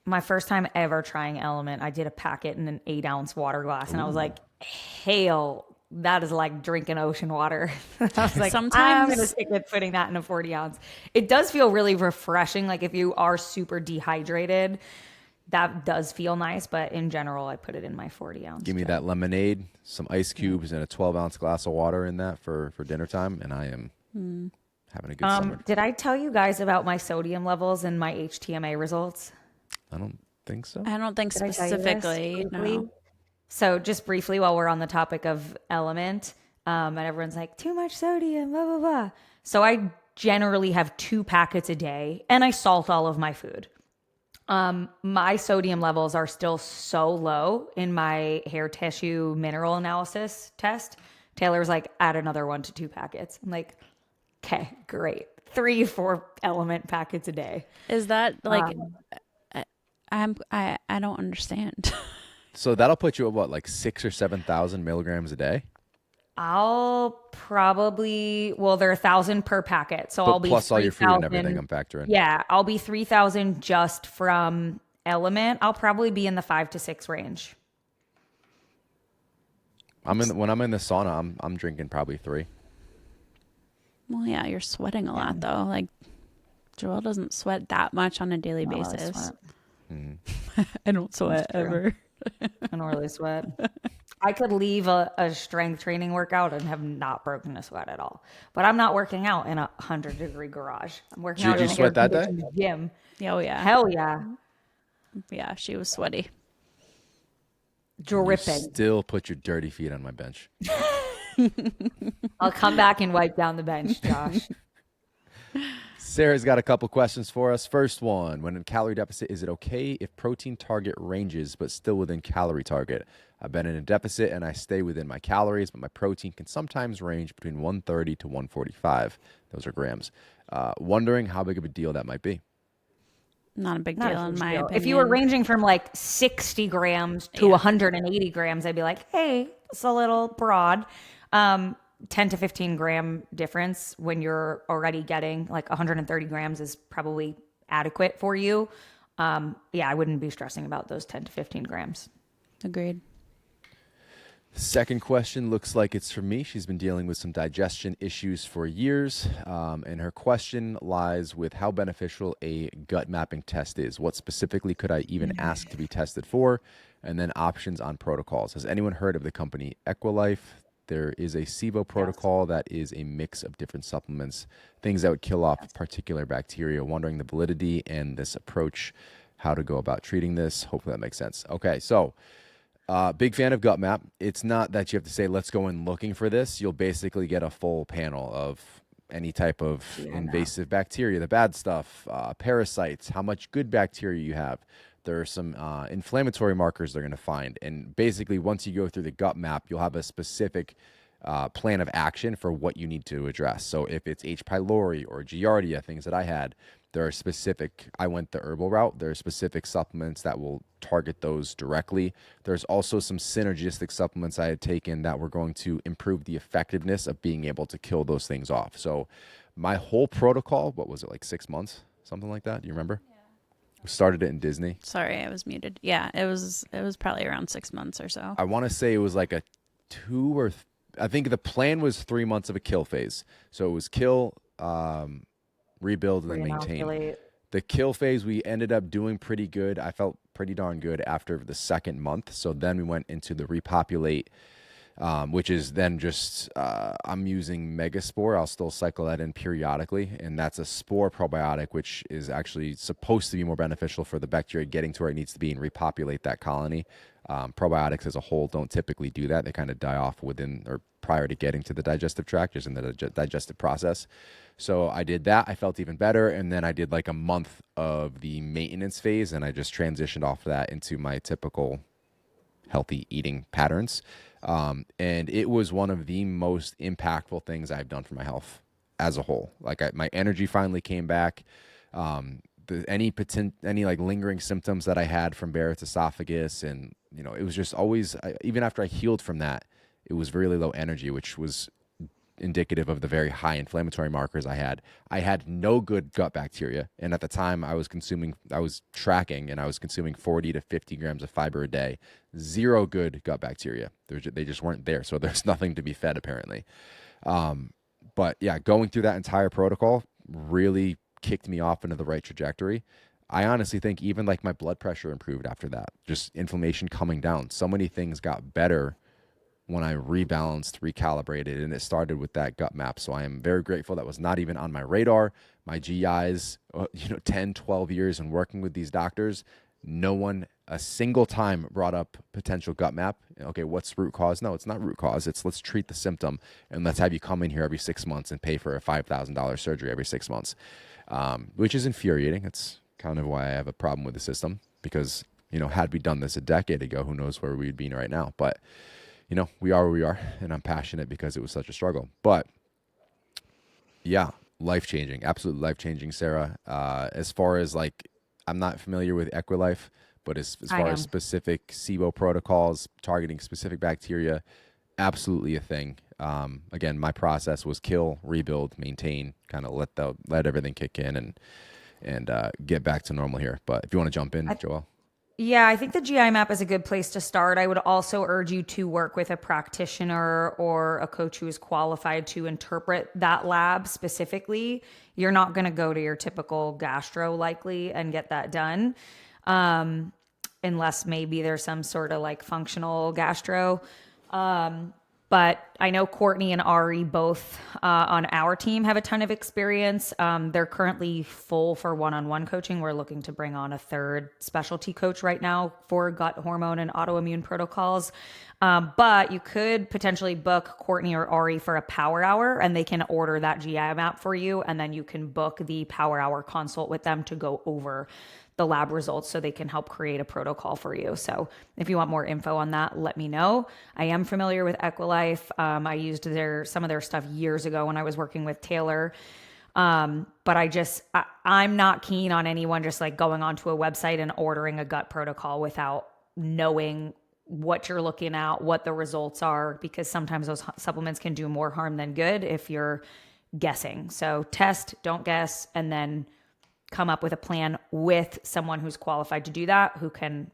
My first time ever trying Element, I did a packet in an 8-ounce water glass, and I was like, "Hail, that is like drinking ocean water." I was like, "I'm going to stick with putting that in a 40-ounce." It does feel really refreshing. Like if you are super dehydrated, that does feel nice. But in general, I put it in my 40-ounce. Give me that lemonade, some ice cubes, and a 12-ounce glass of water in that for dinner time, and I am having a good summer. Did I tell you guys about my sodium levels and my HTMA results? I don't think so. I don't think Did I tell you this specifically. briefly? No. So just briefly, while we're on the topic of Element, and everyone's like, too much sodium, blah, blah, blah. So I generally have 2 packets a day, and I salt all of my food. My sodium levels are still so low in my hair tissue mineral analysis test. Taylor's like, add another 1 to 2 packets. I'm like, okay, great. 3-4 Element packets a day. Is that like... I don't understand. So that'll put you at what, like 6,000 or 7,000 milligrams a day? I'll probably, well, they're 1,000 per packet. So But I'll be plus all your food and 3,000. everything I'm factoring. Yeah, I'll be 3,000 just from Element. I'll probably be in the 5 to 6 range. When I'm in the sauna, I'm drinking probably 3. Well, yeah, you're sweating a lot though. Like Joelle doesn't sweat that much on a daily Not really basis. sweat. I don't sweat true. ever. I don't really sweat. I could leave a strength training workout and have not broken a sweat at all. But I'm not working out in a 100-degree garage. I'm working out Did in you an sweat that day? air-conditioned gym. Oh yeah. Hell yeah. Yeah, she was sweaty. You Dripping. still put your dirty feet on my bench. I'll come back and wipe down the bench, Josh. Sarah's got a couple questions for us. First one, when in calorie deficit, is it okay if protein target ranges but still within calorie target? I've been in a deficit and I stay within my calories, but my protein can sometimes range between 130 to 145. Those are grams. Wondering how big of a deal that might be. Not a big Not a deal in huge my deal. opinion. If you were ranging from like 60 grams to 180 grams, I'd be like, hey, it's a little broad. 10 to 15 gram difference when you're already getting like 130 grams is probably adequate for you. Yeah, I wouldn't be stressing about those 10 to 15 grams. Agreed. Second question looks like it's for me. She's been dealing with some digestion issues for years. And her question lies with how beneficial a gut mapping test is. What specifically could I even ask to be tested for? And then options on protocols. Has anyone heard of the company Equilife? There is a SIBO protocol that is a mix of different supplements, things that would kill off particular bacteria. Wondering the validity and this approach, how to go about treating this. Hopefully that makes sense. Okay, so big fan of gut map. It's not that you have to say, let's go in looking for this. You'll basically get a full panel of any type of invasive bacteria, the bad stuff, parasites, how much good bacteria you have. There are some inflammatory markers they're going to find. And basically, once you go through the gut map, you'll have a specific plan of action for what you need to address. So if it's H. pylori or Giardia, things that I had, there are specific, I went the herbal route. There are specific supplements that will target those directly. There's also some synergistic supplements I had taken that were going to improve the effectiveness of being able to kill those things off. So my whole protocol, what was it, like 6 months? Something like that? Do you remember? Started it in Disney. Sorry, I was muted. Yeah, it was probably around 6 months or so. I want to say it was like a I think the plan was 3 months of a kill phase. So it was kill, rebuild, and then maintain. Reinoculate. The kill phase, we ended up doing pretty good. I felt pretty darn good after the second month. So then we went into the repopulate, which is then just, I'm using Megaspore. I'll still cycle that in periodically. And that's a spore probiotic, which is actually supposed to be more beneficial for the bacteria getting to where it needs to be and repopulate that colony. Probiotics as a whole don't typically do that. They kind of die off within or prior to getting to the digestive tract, just in the digestive process. So I did that. I felt even better. And then I did like a month of the maintenance phase, and I just transitioned off that into my typical healthy eating patterns. And it was one of the most impactful things I've done for my health as a whole. Like my energy finally came back. Any like lingering symptoms that I had from Barrett's esophagus, and it was just always, even after I healed from that, it was really low energy, which was indicative of the very high inflammatory markers I had. I had no good gut bacteria, and at the time I was tracking, and I was consuming 40 to 50 grams of fiber a day. Zero good gut bacteria. They just weren't there, so there's nothing to be fed apparently. But yeah, going through that entire protocol really kicked me off into the right trajectory. I honestly think even like my blood pressure improved after that, just inflammation coming down. So many things got better when I rebalanced, recalibrated, and it started with that gut map. So I am very grateful. That was not even on my radar. My GIs, 10, 12 years and working with these doctors, no one a single time brought up potential gut map. Okay, what's root cause? No, it's not root cause. It's let's treat the symptom, and let's have you come in here every 6 months and pay for a $5,000 surgery every 6 months, which is infuriating. It's kind of why I have a problem with the system, because, had we done this a decade ago, who knows where we'd be right now. But we are where we are, and I'm passionate because it was such a struggle. But yeah, life-changing, absolutely life-changing, Sarah. As far as like, I'm not familiar with Equilife, but as far as specific SIBO protocols targeting specific bacteria, absolutely a thing. Again, my process was kill, rebuild, maintain, kind of let everything kick in and get back to normal here. But if you want to jump in, Joelle. Yeah, I think the GI map is a good place to start. I would also urge you to work with a practitioner or a coach who is qualified to interpret that lab specifically. You're not going to go to your typical gastro likely and get that done, unless maybe there's some sort of like functional gastro But I know Courtney and Ari both on our team have a ton of experience. They're currently full for one-on-one coaching. We're looking to bring on a third specialty coach right now for gut hormone and autoimmune protocols. But you could potentially book Courtney or Ari for a power hour, and they can order that GI map for you. And then you can book the power hour consult with them to go over the lab results so they can help create a protocol for you. So if you want more info on that, let me know. I am familiar with Equilife. I used some of their stuff years ago when I was working with Taylor. But I'm not keen on anyone just like going onto a website and ordering a gut protocol without knowing what you're looking at, what the results are, because sometimes those supplements can do more harm than good if you're guessing. So test, don't guess, and then come up with a plan with someone who's qualified to do that, who can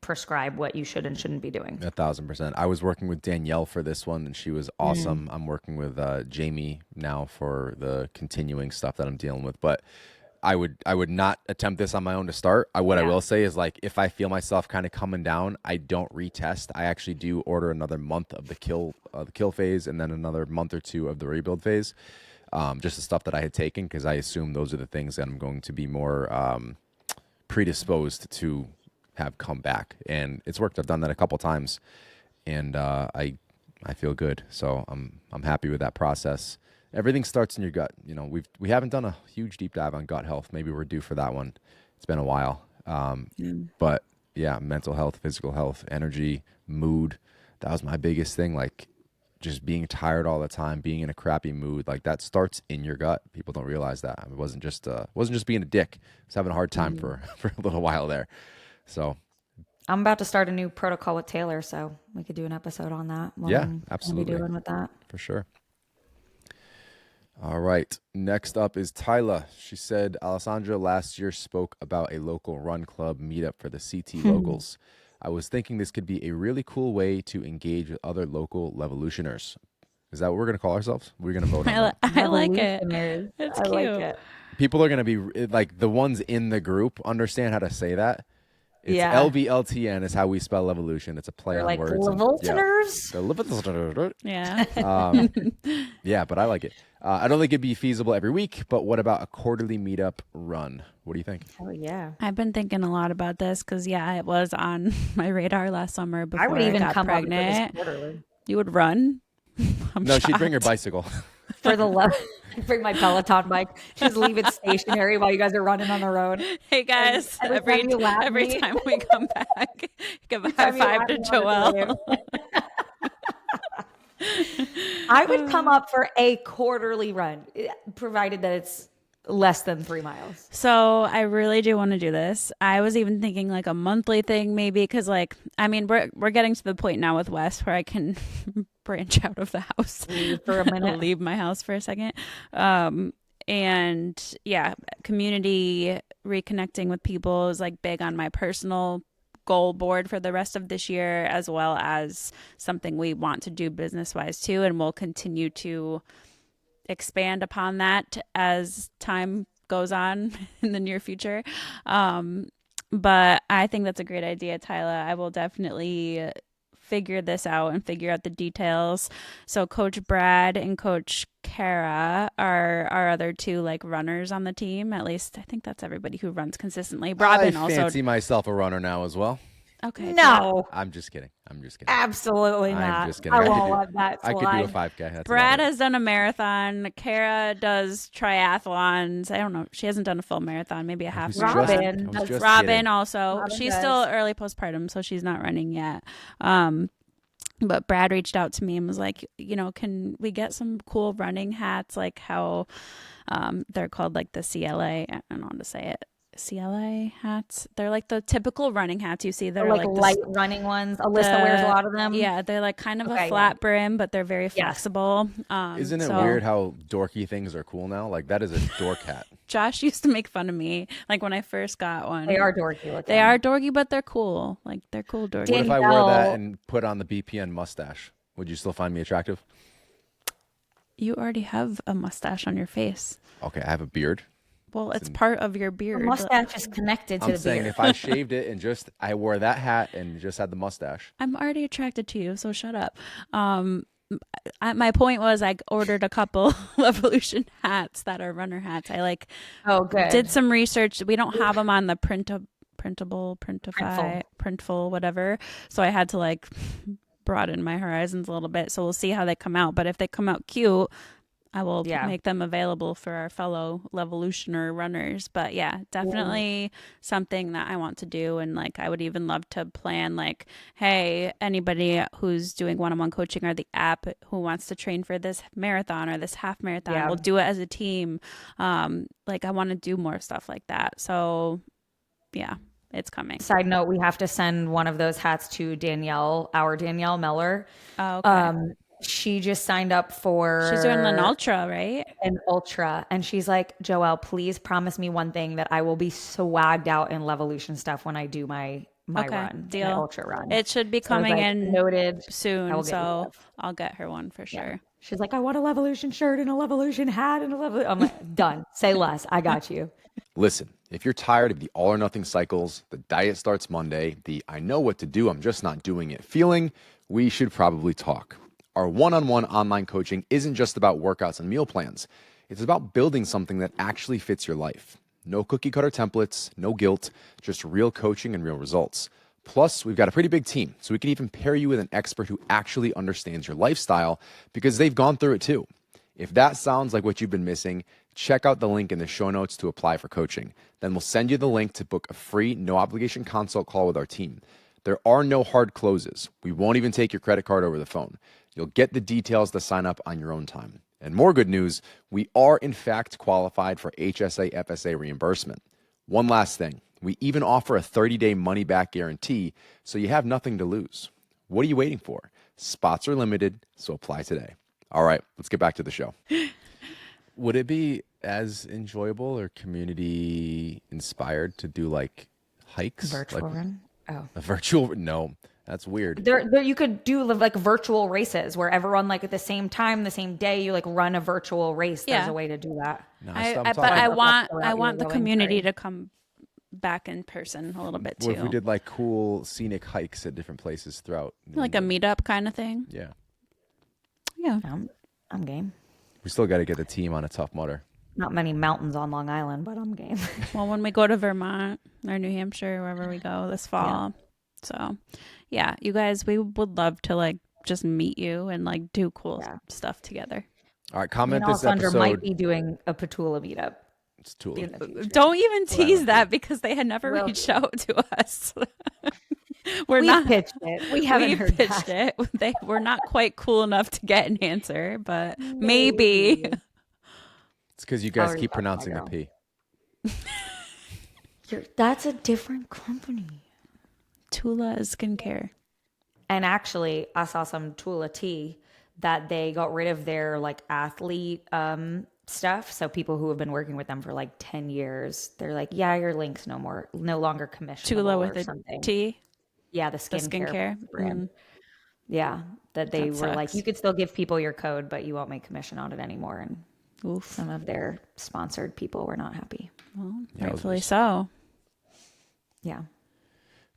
prescribe what you should and shouldn't be doing. 1,000%. I was working with Danielle for this one, and she was awesome. I'm working with Jamie now for the continuing stuff that I'm dealing with. But I would not attempt this on my own to start. I will say is, like, if I feel myself kind of coming down, I don't retest. I actually do order another month of the kill phase, and then another month or two of the rebuild phase. Just the stuff that I had taken, because I assume those are the things that I'm going to be more predisposed to have come back. And it's worked. I've done that a couple times, and I feel good. So I'm happy with that process. Everything starts in your gut. You know, we haven't done a huge deep dive on gut health. Maybe we're due for that one. It's been a while. But yeah, mental health, physical health, energy, mood. That was my biggest thing. Like, just being tired all the time, being in a crappy mood, like that starts in your gut. People don't realize that. It wasn't just being a dick. I was having a hard time for a little while there. So I'm about to start a new protocol with Taylor, so we could do an episode on that. Yeah, absolutely. Be doing with that for sure. All right. Next up is Tyla. She said, Alessandra last year spoke about a local run club meetup for the CT locals. I was thinking this could be a really cool way to engage with other local Levolutioners. Is that what we're going to call ourselves? We're going to vote on that. I like it. It's cute. Like it. People are going to be like, the ones in the group understand how to say that. It's LVLTN is how we spell evolution. It's a play on words. Levoltioners? Yeah. Yeah, but I like it. I don't think it'd be feasible every week, but what about a quarterly meetup run? What do you think? Oh, yeah. I've been thinking a lot about this because, it was on my radar last summer before I would even got come pregnant. up for this quarterly. You would run? No, she'd bring her bicycle. For the love, bring my Peloton bike. Just leave it stationary while you guys are running on the road. Hey guys, every time we come back, give a high five to Joelle. I would come up for a quarterly run, provided that it's less than 3 miles. So I really do want to do this. I was even thinking like a monthly thing, maybe, because we're getting to the point now with Wes where I can branch out of the house for a minute, leave my house for a second. And community reconnecting with people is like big on my personal goal board for the rest of this year, as well as something we want to do business wise too. And we'll continue to expand upon that as time goes on in the near future. But I think that's a great idea, Tyla. I will definitely figure this out and figure out the details. So Coach Brad and Coach Kara are our other two like runners on the team. At least I think that's everybody who runs consistently. Robin I fancy myself a runner now as well. Okay. No. I'm just kidding. Absolutely not. I'm just kidding. I won't let that slide. I could do a 5K. That's Brad has done a marathon. Kara does triathlons. I don't know. She hasn't done a full marathon, maybe a half. Robin Also. She's still early postpartum, so she's not running yet. But Brad reached out to me and was like, can we get some cool running hats, like how they're called, like the CLA. I don't know how to say it. CLA hats. They're like the typical running hats you see. They're like light running ones. Alyssa wears a lot of them. Yeah, they're like kind of a flat brim, but they're very flexible. Isn't it weird how dorky things are cool now? Like, that is a dork hat. Josh used to make fun of me, like when I first got one. They are dorky looking. They are dorky, but they're cool. Like, they're cool dorky. What if I wore that and put on the BPN mustache? Would you still find me attractive? You already have a mustache on your face. Okay, I have a beard. Well, it's part of your The beard. mustache is connected to I'm the saying beard. if I shaved it and just I wore that hat and just had the mustache. I'm already attracted to you, so shut up. My point was I ordered a couple Evolution hats that are runner hats. I like Oh, good. did some research. We don't have them on the printable, Printful. printful, whatever. So I had to like broaden my horizons a little bit. So we'll see how they come out. But if they come out cute, I will Yeah. make them available for our fellow Levolutioner runners. But yeah, definitely something that I want to do. And like, I would even love to plan like, hey, anybody who's doing one-on-one coaching or the app who wants to train for this marathon or this half marathon, Yeah. we'll do it as a team. Like I want to do more stuff like that. So yeah, it's coming. Side note, we have to send one of those hats to Danielle, our Danielle Meller. Oh, okay. She just signed up for She's doing an ultra, right? an ultra, and she's like, Joelle, please promise me one thing, that I will be swagged out in Levolution stuff when I do my Okay, run, deal. my ultra run. It should be So I was coming like, in noted. I soon, will get you so stuff. I'll get her one for sure. She's like, I want a Levolution shirt and a Levolution hat and a Levolution. I'm like, done. Say less. I got you. Listen, if you're tired of the all or nothing cycles, the diet starts Monday, the I know what to do, I'm just not doing it feeling, we should probably talk. Our one-on-one online coaching isn't just about workouts and meal plans. It's about building something that actually fits your life. No cookie cutter templates, no guilt, just real coaching and real results. Plus, we've got a pretty big team, so we can even pair you with an expert who actually understands your lifestyle because they've gone through it too. If that sounds like what you've been missing, check out the link in the show notes to apply for coaching. Then we'll send you the link to book a free, no obligation consult call with our team. There are no hard closes. We won't even take your credit card over the phone. You'll get the details to sign up on your own time. And more good news, we are in fact qualified for HSA FSA reimbursement. One last thing, we even offer a 30-day money-back guarantee, so you have nothing to lose. What are you waiting for? Spots are limited, so apply today. All right, let's get back to the show. Would it be as enjoyable or community inspired to do like hikes? Virtual like run. Oh. a virtual? No, that's weird. There, you could do like virtual races where everyone like at the same time, the same day, you like run a virtual race. There's Yeah. a way to do that. No, But talking I about- want the route I you want were the going, community sorry. to come back in person a little bit What if we too. did like cool scenic hikes at different places throughout? New Like a England? meetup kind of thing. Yeah. Yeah. I'm game. We still got to get the team on a Tough Mudder. Not many mountains on Long Island, but I'm game. Well, when we go to Vermont or New Hampshire, wherever we go this fall. So, yeah, you guys, we would love to like just meet you and like do cool stuff together. All right, Me comment and this Alessandra might episode. be doing a Petula meetup It's too in the future. Don't even Well, that tease would that because they had never Well- reached out to us. We're We not pitched it. We haven't we heard pitched back. it. We're not quite cool enough to get an answer, but maybe. It's because you guys Already keep talked to my pronouncing the girl. P. That's a different company. Tula is skincare. And actually, I saw some Tula tea that they got rid of their like athlete stuff. So people who have been working with them for like 10 years, they're like, yeah, your link's no longer commissionable Tula or with a something. T. Yeah, the The skincare, skincare. brand. Yeah, that they That were like, sucks. you could still give people your code, but you won't make commission on it anymore. And Oof. some of their sponsored people were not happy. Well, Yeah, rightfully so. Yeah.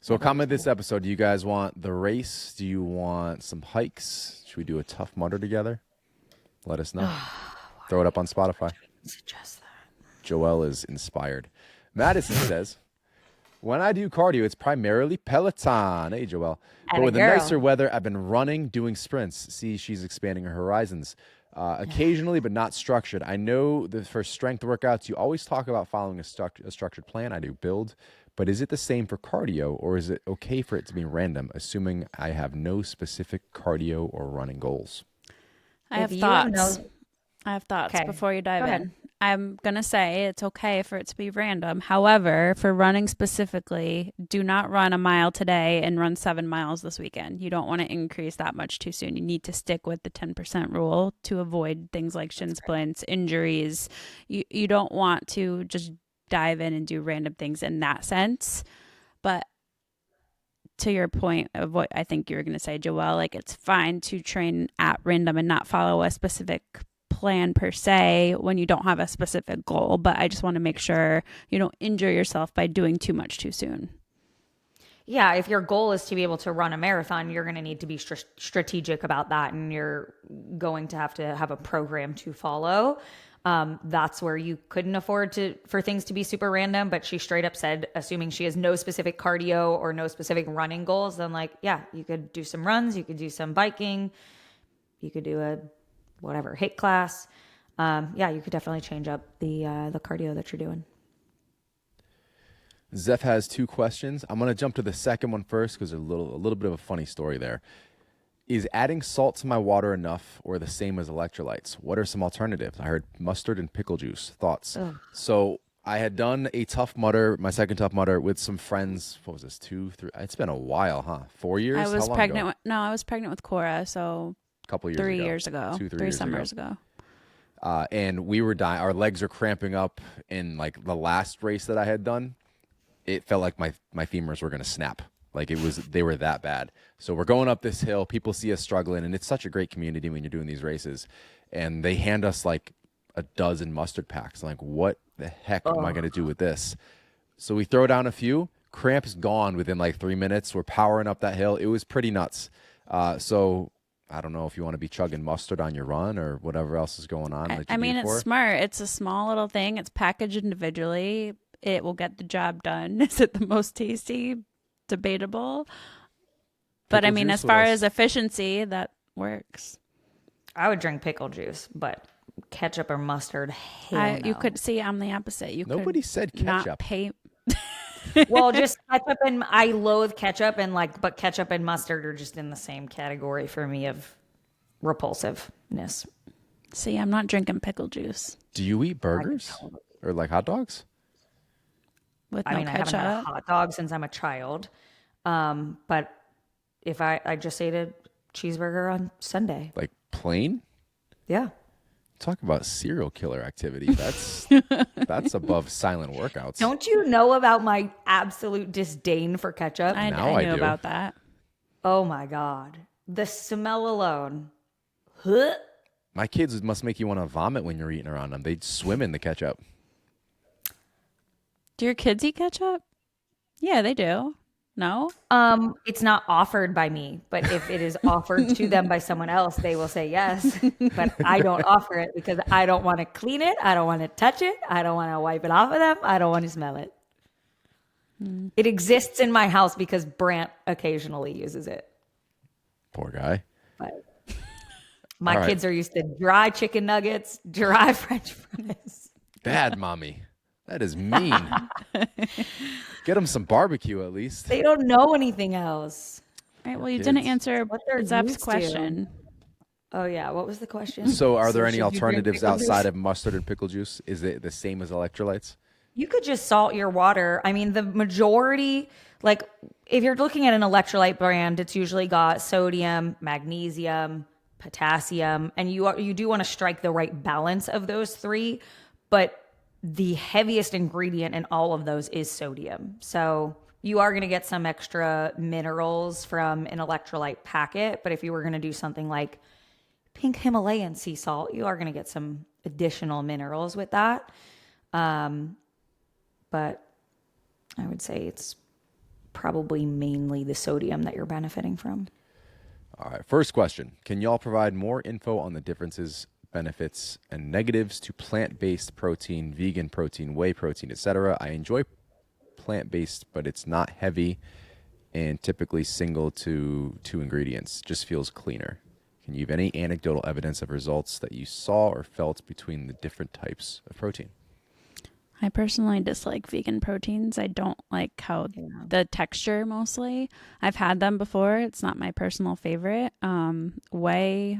So comment this episode. Do you guys want the race? Do you want some hikes? Should we do a Tough Mudder together? Let us know. Throw it up on Spotify. Suggest that. Joelle is inspired. Madison says, when I do cardio, it's primarily Peloton. Hey, Joelle. But Atta with the girl. nicer weather, I've been running, doing sprints. See, she's expanding her horizons. Occasionally, but not structured. I know that for strength workouts, you always talk about following a structured plan. I do build. But is it the same for cardio, or is it okay for it to be random, assuming I have no specific cardio or running goals? I have If you have thoughts. no- I have thoughts Okay. before you dive Go in. ahead. I'm going to say it's okay for it to be random. However, for running specifically, do not run a mile today and run 7 miles this weekend. You don't want to increase that much too soon. You need to stick with the 10% rule to avoid things like shin splints, injuries. You don't want to just dive in and do random things in that sense. But to your point of what I think you were going to say, Joelle, like it's fine to train at random and not follow a specific plan per se when you don't have a specific goal, but I just want to make sure you don't injure yourself by doing too much too soon. Yeah, if your goal is to be able to run a marathon, you're going to need to be strategic about that, and you're going to have a program to follow. That's where you couldn't afford for things to be super random, but she straight up said, assuming she has no specific cardio or no specific running goals, then like, yeah, you could do some runs, you could do some biking, you could do a whatever HIIT class. Yeah, you could definitely change up the cardio that you're doing. Zeph has 2 questions. I'm going to jump to the second one first because there's a little bit of a funny story there. Is adding salt to my water enough or the same as electrolytes? What are some alternatives? I heard mustard and pickle juice. Thoughts? Ugh. So I had done a Tough Mudder, my second Tough Mudder, with some friends. What was this? 2, 3? It's been a while, huh? 4 years? I was How long pregnant. ago? I was pregnant with Cora, so A couple years 3 ago. years ago, 2, 3 3 years summers ago. And we were dying. Our legs are cramping up. In like the last race that I had done, it felt like my femurs were going to snap. Like they were that bad. So we're going up this hill. People see us struggling, and it's such a great community when you're doing these races. And they hand us like a dozen mustard packs. I'm like, what the heck am I going to do with this? So we throw down a few. Cramp's gone within like 3 minutes. We're powering up that hill. It was pretty nuts. So I don't know if you want to be chugging mustard on your run or whatever else is going on. I mean, it's smart. It's a small little thing. It's packaged individually. It will get the job done. Is it the most tasty? Debatable. But I mean, as far as efficiency, that works. I would drink pickle juice, but ketchup or mustard, hell no. You could see I'm the opposite. Nobody said ketchup. Not pay. Well, just ketchup, and I loathe ketchup, and but ketchup and mustard are just in the same category for me of repulsiveness. See, I'm not drinking pickle juice. Do you eat burgers or like hot dogs? With I no mean, ketchup. I haven't had a hot dog since I'm a child. But if I just ate a cheeseburger on Sunday. Like plain? Yeah. Talk about serial killer activity. That's above silent workouts. Don't you know about my absolute disdain for ketchup? I knew about that. Oh my God. The smell alone. Huh? My kids must make you want to vomit when you're eating around them. They'd swim in the ketchup. Do your kids eat ketchup? Yeah, they do. No? It's not offered by me, but if it is offered to them by someone else, they will say yes. But I don't offer it because I don't want to clean it. I don't want to touch it. I don't want to wipe it off of them. I don't want to smell it. It exists in my house because Brant occasionally uses it. Poor guy. But my kids are used to dry chicken nuggets, dry French fries. Bad mommy. That is mean. Get them some barbecue at least. They don't know anything else. All right, well, you didn't answer Zeph's question. Oh, yeah. What was the question? So are there any should you drink alternatives pickle outside juice? of mustard and pickle juice? Is it the same as electrolytes? You could just salt your water. I mean, the majority, like if you're looking at an electrolyte brand, it's usually got sodium, magnesium, potassium, and you do want to strike the right balance of those three, but the heaviest ingredient in all of those is sodium. So you are going to get some extra minerals from an electrolyte packet, but if you were going to do something like pink Himalayan sea salt, you are going to get some additional minerals with that. But I would say it's probably mainly the sodium that you're benefiting from. All right. First question. Can y'all provide more info on the differences, benefits, and negatives to plant-based protein, vegan protein, whey protein, etc.? I enjoy plant-based, but it's not heavy and typically single to 2 ingredients. Just feels cleaner. Can you give any anecdotal evidence of results that you saw or felt between the different types of protein? I personally dislike vegan proteins. I don't like how the texture mostly. I've had them before. It's not my personal favorite. Whey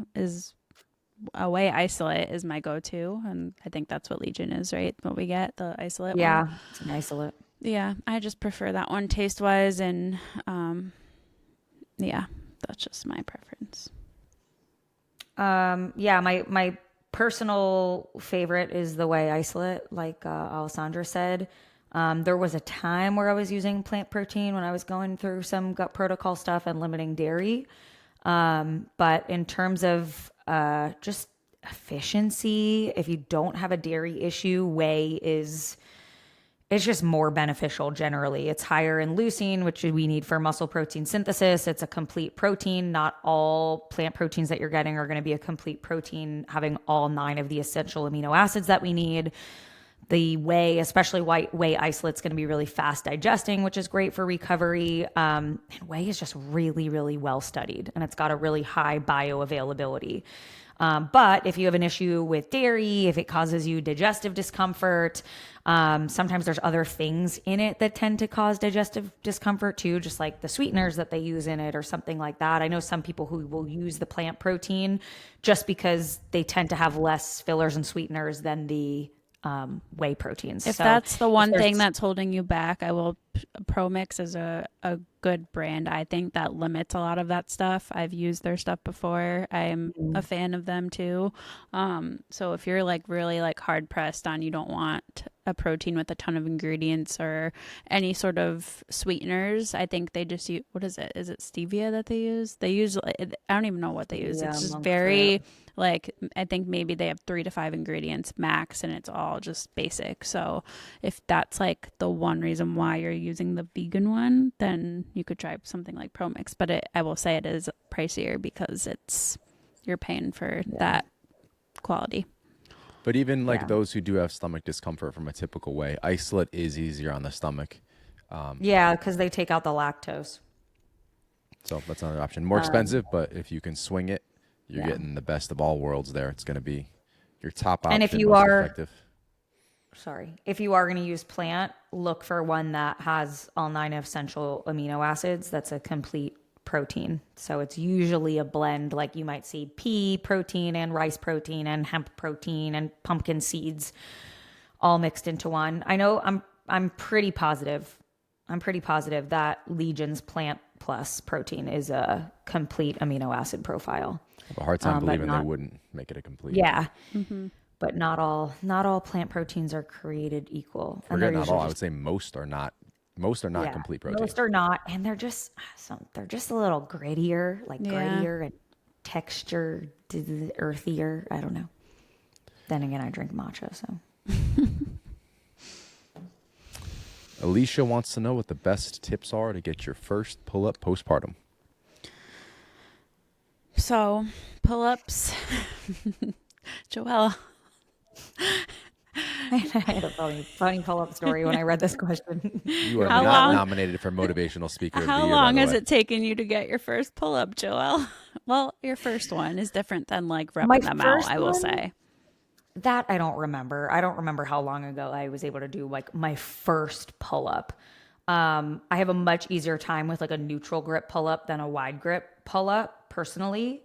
isolate is my go-to, and I think that's what Legion is, right? What we get, the isolate one. Yeah, it's an isolate. Yeah, I just prefer that one taste-wise, and yeah, that's just my preference. Yeah, my personal favorite is the whey isolate, like Alessandra said. There was a time where I was using plant protein when I was going through some gut protocol stuff and limiting dairy. But in terms of just efficiency. If you don't have a dairy issue, whey is it's just more beneficial generally. It's higher in leucine, which we need for muscle protein synthesis. It's a complete protein. Not all plant proteins that you're getting are going to be a complete protein, having all 9 of the essential amino acids that we need. The whey, especially whey isolate, is going to be really fast digesting, which is great for recovery. And whey is just really, really well studied, and it's got a really high bioavailability. But if you have an issue with dairy, if it causes you digestive discomfort, sometimes there's other things in it that tend to cause digestive discomfort too, just like the sweeteners that they use in it or something like that. I know some people who will use the plant protein just because they tend to have less fillers and sweeteners than the whey proteins. If So that's the one there's- thing that's holding you back, ProMix is a good brand. I think that limits a lot of that stuff. I've used their stuff before. I'm a fan of them too. So if you're like really like hard pressed on you don't want a protein with a ton of ingredients or any sort of sweeteners, I think they just use, what is it? Is it stevia that they use? They use, I don't even know what they use. Yeah, It's just monk very like, I think maybe they have 3 to 5 ingredients max and it's all just basic. So if that's like the one reason why you're using the vegan one, then you could try something like ProMix. But I will say it is pricier because you're paying for that quality. But even like Yeah. those who do have stomach discomfort from a typical whey, isolate is easier on the stomach. Yeah, because they take out the lactose. So that's another option. More expensive, but if you can swing it, you're Yeah. getting the best of all worlds there. It's going to be your top option, And if you most are- effective. If you are going to use plant, look for one that has all 9 essential amino acids. That's a complete protein. So it's usually a blend, like you might see pea protein and rice protein and hemp protein and pumpkin seeds all mixed into one. I know I'm pretty positive. I'm pretty positive that Legion's Plant Plus protein is a complete amino acid profile. I have a hard time but believing not- they wouldn't make it a complete. Yeah. But not all plant proteins are created equal. And Forget they're not all. usually I would say most are not. Most are not Yeah, complete protein. Most are not, and they're just a little grittier, like Yeah. grittier and texture earthier. I don't know. Then again, I drink matcha, so Alicia wants to know what the best tips are to get your first pull-up postpartum. So pull-ups, Joelle. I had a funny pull-up story when I read this question. You are How not long- nominated for motivational speaker of the How year. long by the has way. it taken you to get your first pull-up, Joelle? Well, your first one is different than like repping My them out, first I will one? say. That I don't remember. I don't remember how long ago I was able to do like my first pull-up. I have a much easier time with like a neutral grip pull-up than a wide grip pull-up personally.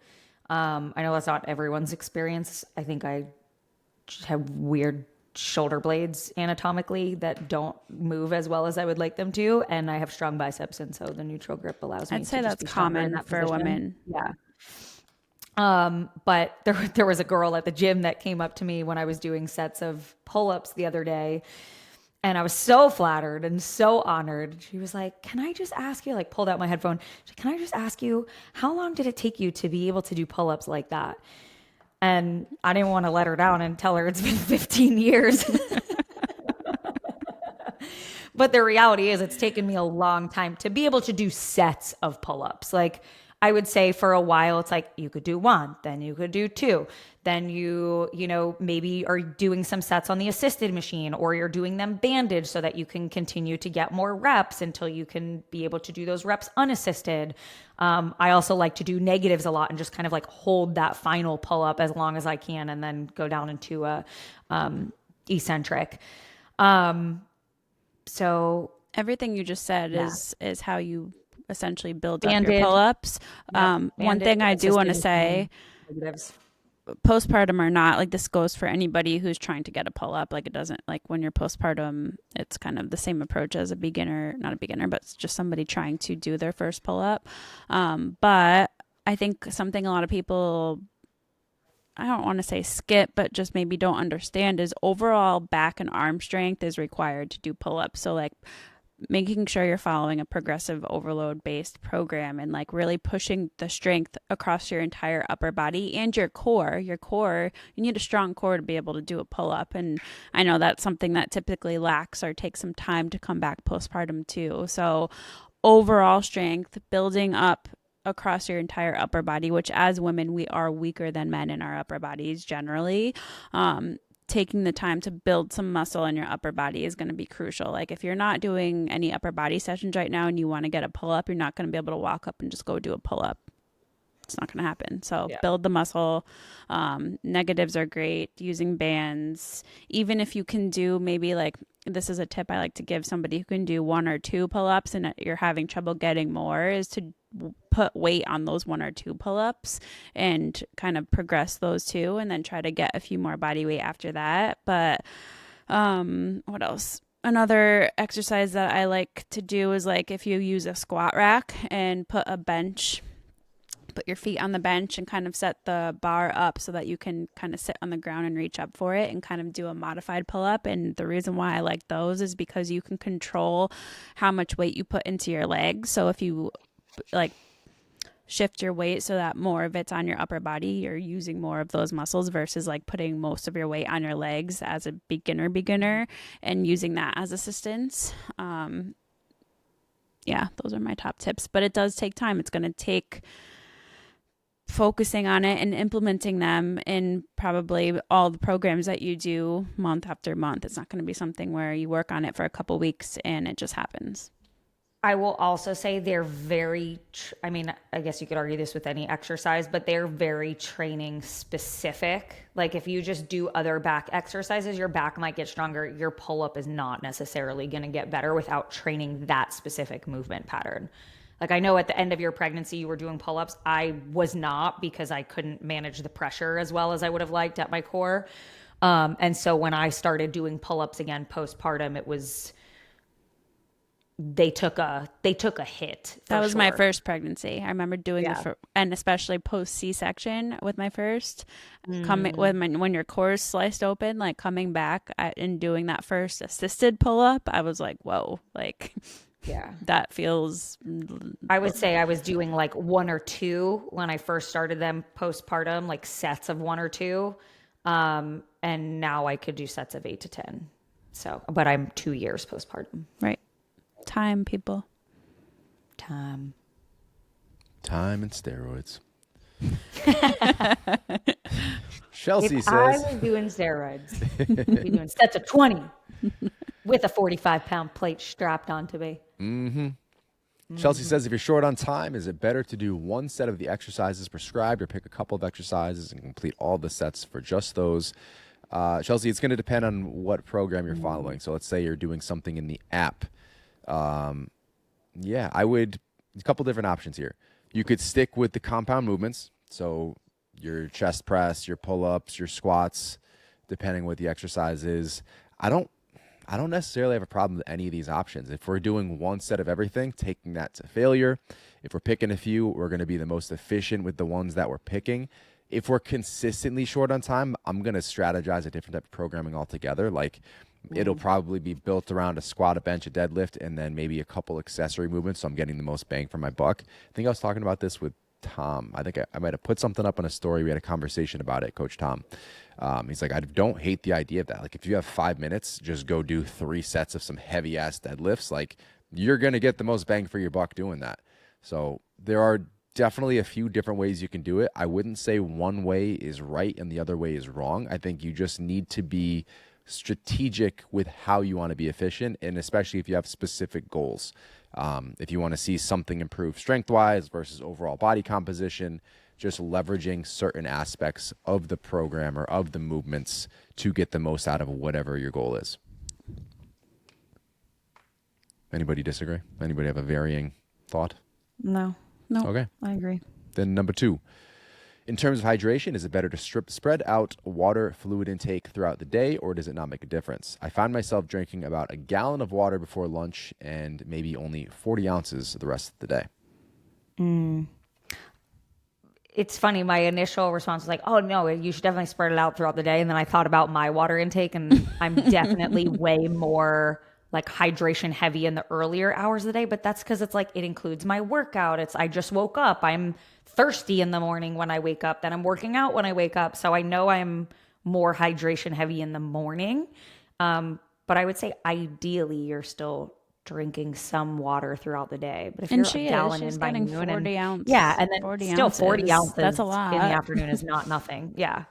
I know that's not everyone's experience. I think I just have weird shoulder blades anatomically that don't move as well as I would like them to, and I have strong biceps, and so the neutral grip allows me I'd to say just that's be stronger in common that for position. women. Yeah. But there was a girl at the gym that came up to me when I was doing sets of pull-ups the other day, and I was so flattered and so honored. She was like, "Can I just ask you?" Like pulled out my headphone. She's like, "Can I just ask you how long did it take you to be able to do pull-ups like that?" And I didn't want to let her down and tell her it's been 15 years. But the reality is it's taken me a long time to be able to do sets of pull-ups. Like I would say for a while, it's like you could do 1, then you could do 2. Then you maybe are doing some sets on the assisted machine, or you're doing them bandaged so that you can continue to get more reps until you can be able to do those reps unassisted. I also like to do negatives a lot and just kind of like hold that final pull-up as long as I can and then go down into a eccentric. So Everything you just said Yeah. is how you essentially build up your Banded. pull-ups. One banded, thing I do want to assisted say, negatives. postpartum or not, like this goes for anybody who's trying to get a pull-up. Like it doesn't, like when you're postpartum, it's kind of the same approach as a beginner, not a beginner, but it's just somebody trying to do their first pull-up. But I think something a lot of people, I don't want to say skip, but just maybe don't understand is overall back and arm strength is required to do pull-ups. So like making sure you're following a progressive overload based program and like really pushing the strength across your entire upper body and your core. Your core, you need a strong core to be able to do a pull up. And I know that's something that typically lacks or takes some time to come back postpartum too. So overall strength, building up across your entire upper body, which as women, we are weaker than men in our upper bodies generally. Taking the time to build some muscle in your upper body is going to be crucial. Like if you're not doing any upper body sessions right now and you want to get a pull up, you're not going to be able to walk up and just go do a pull up. It's not going to happen. So build the muscle. Negatives are great. Using bands, even if you can do maybe like, this is a tip I like to give somebody who can do 1 or 2 pull-ups and you're having trouble getting more, is to put weight on those 1 or 2 pull-ups and kind of progress those 2 and then try to get a few more body weight after that. But what else? Another exercise that I like to do is like if you use a squat rack and put your feet on the bench and kind of set the bar up so that you can kind of sit on the ground and reach up for it and kind of do a modified pull up. And the reason why I like those is because you can control how much weight you put into your legs. So if you like shift your weight so that more of it's on your upper body, you're using more of those muscles versus like putting most of your weight on your legs as a beginner and using that as assistance. Yeah, those are my top tips, but it does take time. It's going to take focusing on it and implementing them in probably all the programs that you do month after month. It's not going to be something where you work on it for a couple weeks and it just happens. I will also say they're very, I mean, I guess you could argue this with any exercise, but they're very training specific. Like if you just do other back exercises, your back might get stronger. Your pull-up is not necessarily going to get better without training that specific movement pattern. Like I know at the end of your pregnancy, you were doing pull-ups. I was not, because I couldn't manage the pressure as well as I would have liked at my core. And so when I started doing pull-ups again postpartum, it was, they took a hit. That was my first pregnancy. I remember doing and especially post C-section with my first, coming when your core is sliced open, like coming back and doing that first assisted pull-up, I was like, whoa, like. Yeah. That feels. I would say I was doing like 1 or 2 when I first started them postpartum, like sets of 1 or 2. And now I could do sets of 8 to 10. So, but I'm 2 years postpartum. Right. Time, people. Time and steroids. Chelsea if says, I was doing steroids, I'd be doing sets of 20 with a 45-pound plate strapped onto me. Chelsea says, if you're short on time, is it better to do 1 set of the exercises prescribed or pick a couple of exercises and complete all the sets for just those? Chelsea, it's going to depend on what program you're following. So let's say you're doing something in the app. I would, a couple different options here. You could stick with the compound movements. So your chest press, your pull-ups, your squats, depending what the exercise is. I don't necessarily have a problem with any of these options. If we're doing 1 set of everything, taking that to failure. If we're picking a few, we're going to be the most efficient with the ones that we're picking. If we're consistently short on time, I'm going to strategize a different type of programming altogether. Like it'll probably be built around a squat, a bench, a deadlift, and then maybe a couple accessory movements. So I'm getting the most bang for my buck. I think I was talking about this with Tom. I think I might have put something up on a story. We had a conversation about it, Coach Tom. He's like, I don't hate the idea of that. Like if you have 5 minutes, just go do 3 sets of some heavy ass deadlifts. Like you're going to get the most bang for your buck doing that. So there are definitely a few different ways you can do it. I wouldn't say one way is right and the other way is wrong. I think you just need to be strategic with how you want to be efficient, and especially if you have specific goals. If you want to see something improve strength-wise versus overall body composition, just leveraging certain aspects of the program or of the movements to get the most out of whatever your goal is. Anybody disagree? Anybody have a varying thought? No. Okay. I agree. Then number 2. In terms of hydration, is it better to spread out water fluid intake throughout the day, or does it not make a difference? I find myself drinking about a gallon of water before lunch and maybe only 40 ounces the rest of the day. It's funny. My initial response was like, oh no, you should definitely spread it out throughout the day. And then I thought about my water intake, and I'm definitely way more like hydration heavy in the earlier hours of the day, but that's because it's like it includes my workout. I just woke up. I'm thirsty in the morning when I wake up, then I'm working out when I wake up. So I know I'm more hydration heavy in the morning. But I would say ideally you're still drinking some water throughout the day. But if And you're a gallon she's in by getting noon 40 ounce. yeah, and then 40 still 40 ounces That's a lot. in the afternoon is not nothing. Yeah.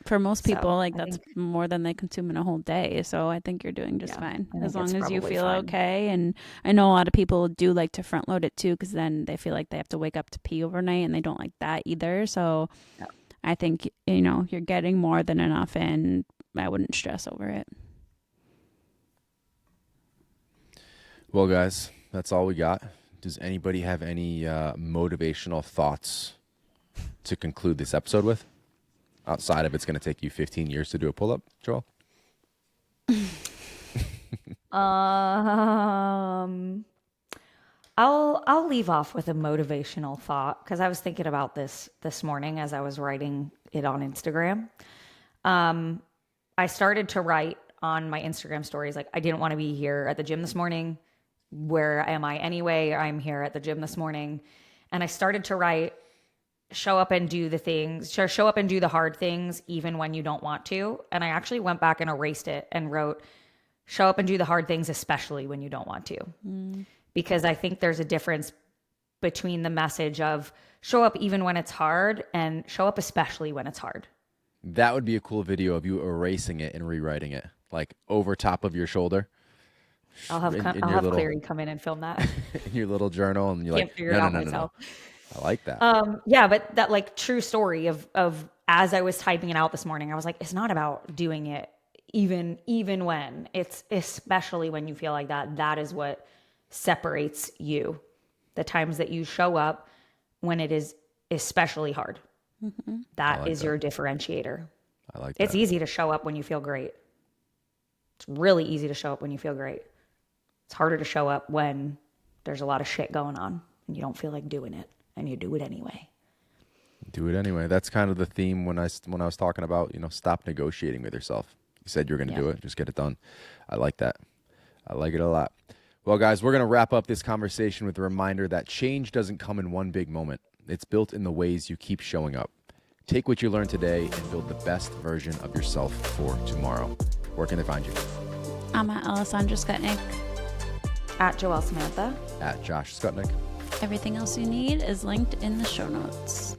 For most people, So, like I that's think- more than they consume in a whole day. So I think you're doing just Yeah, fine. I think As long it's as you probably feel fine. okay. And I know a lot of people do like to front load it too, because then they feel like they have to wake up to pee overnight and they don't like that either. So Yeah. I think, you know, you're getting more than enough and I wouldn't stress over it. Well, guys, that's all we got. Does anybody have any motivational thoughts to conclude this episode with? Outside of it's going to take you 15 years to do a pull-up, Joel? I'll leave off with a motivational thought because I was thinking about this morning as I was writing it on Instagram. I started to write on my Instagram stories like I didn't want to be here at the gym this morning. Where am I anyway? I'm here at the gym this morning. And I started to write, show up and do the things, show up and do the hard things even when you don't want to. And I actually went back and erased it and wrote, show up and do the hard things, especially when you don't want to. Because I think there's a difference between the message of show up even when it's hard and show up especially when it's hard. That would be a cool video of you erasing it and rewriting it, like over top of your shoulder. I'll have Clary come in and film that. In your little journal, and you're Can't like, figure it out myself. I like that. Yeah, but that like true story of as I was typing it out this morning, I was like, it's not about doing it even when, it's especially when you feel like that. That is what separates you. The times that you show up when it is especially hard. That is your differentiator. I like that. It's easy to show up when you feel great. It's really easy to show up when you feel great. It's harder to show up when there's a lot of shit going on and you don't feel like doing it and you do it anyway. Do it anyway. That's kind of the theme when I was talking about, stop negotiating with yourself. You said you're going to do it. Just get it done. I like that. I like it a lot. Well, guys, we're going to wrap up this conversation with a reminder that change doesn't come in one big moment. It's built in the ways you keep showing up. Take what you learned today and build the best version of yourself for tomorrow. Where can they find you? I'm at Alessandra Skutnik. At Joelle Samantha. At Josh Skutnik. Everything else you need is linked in the show notes.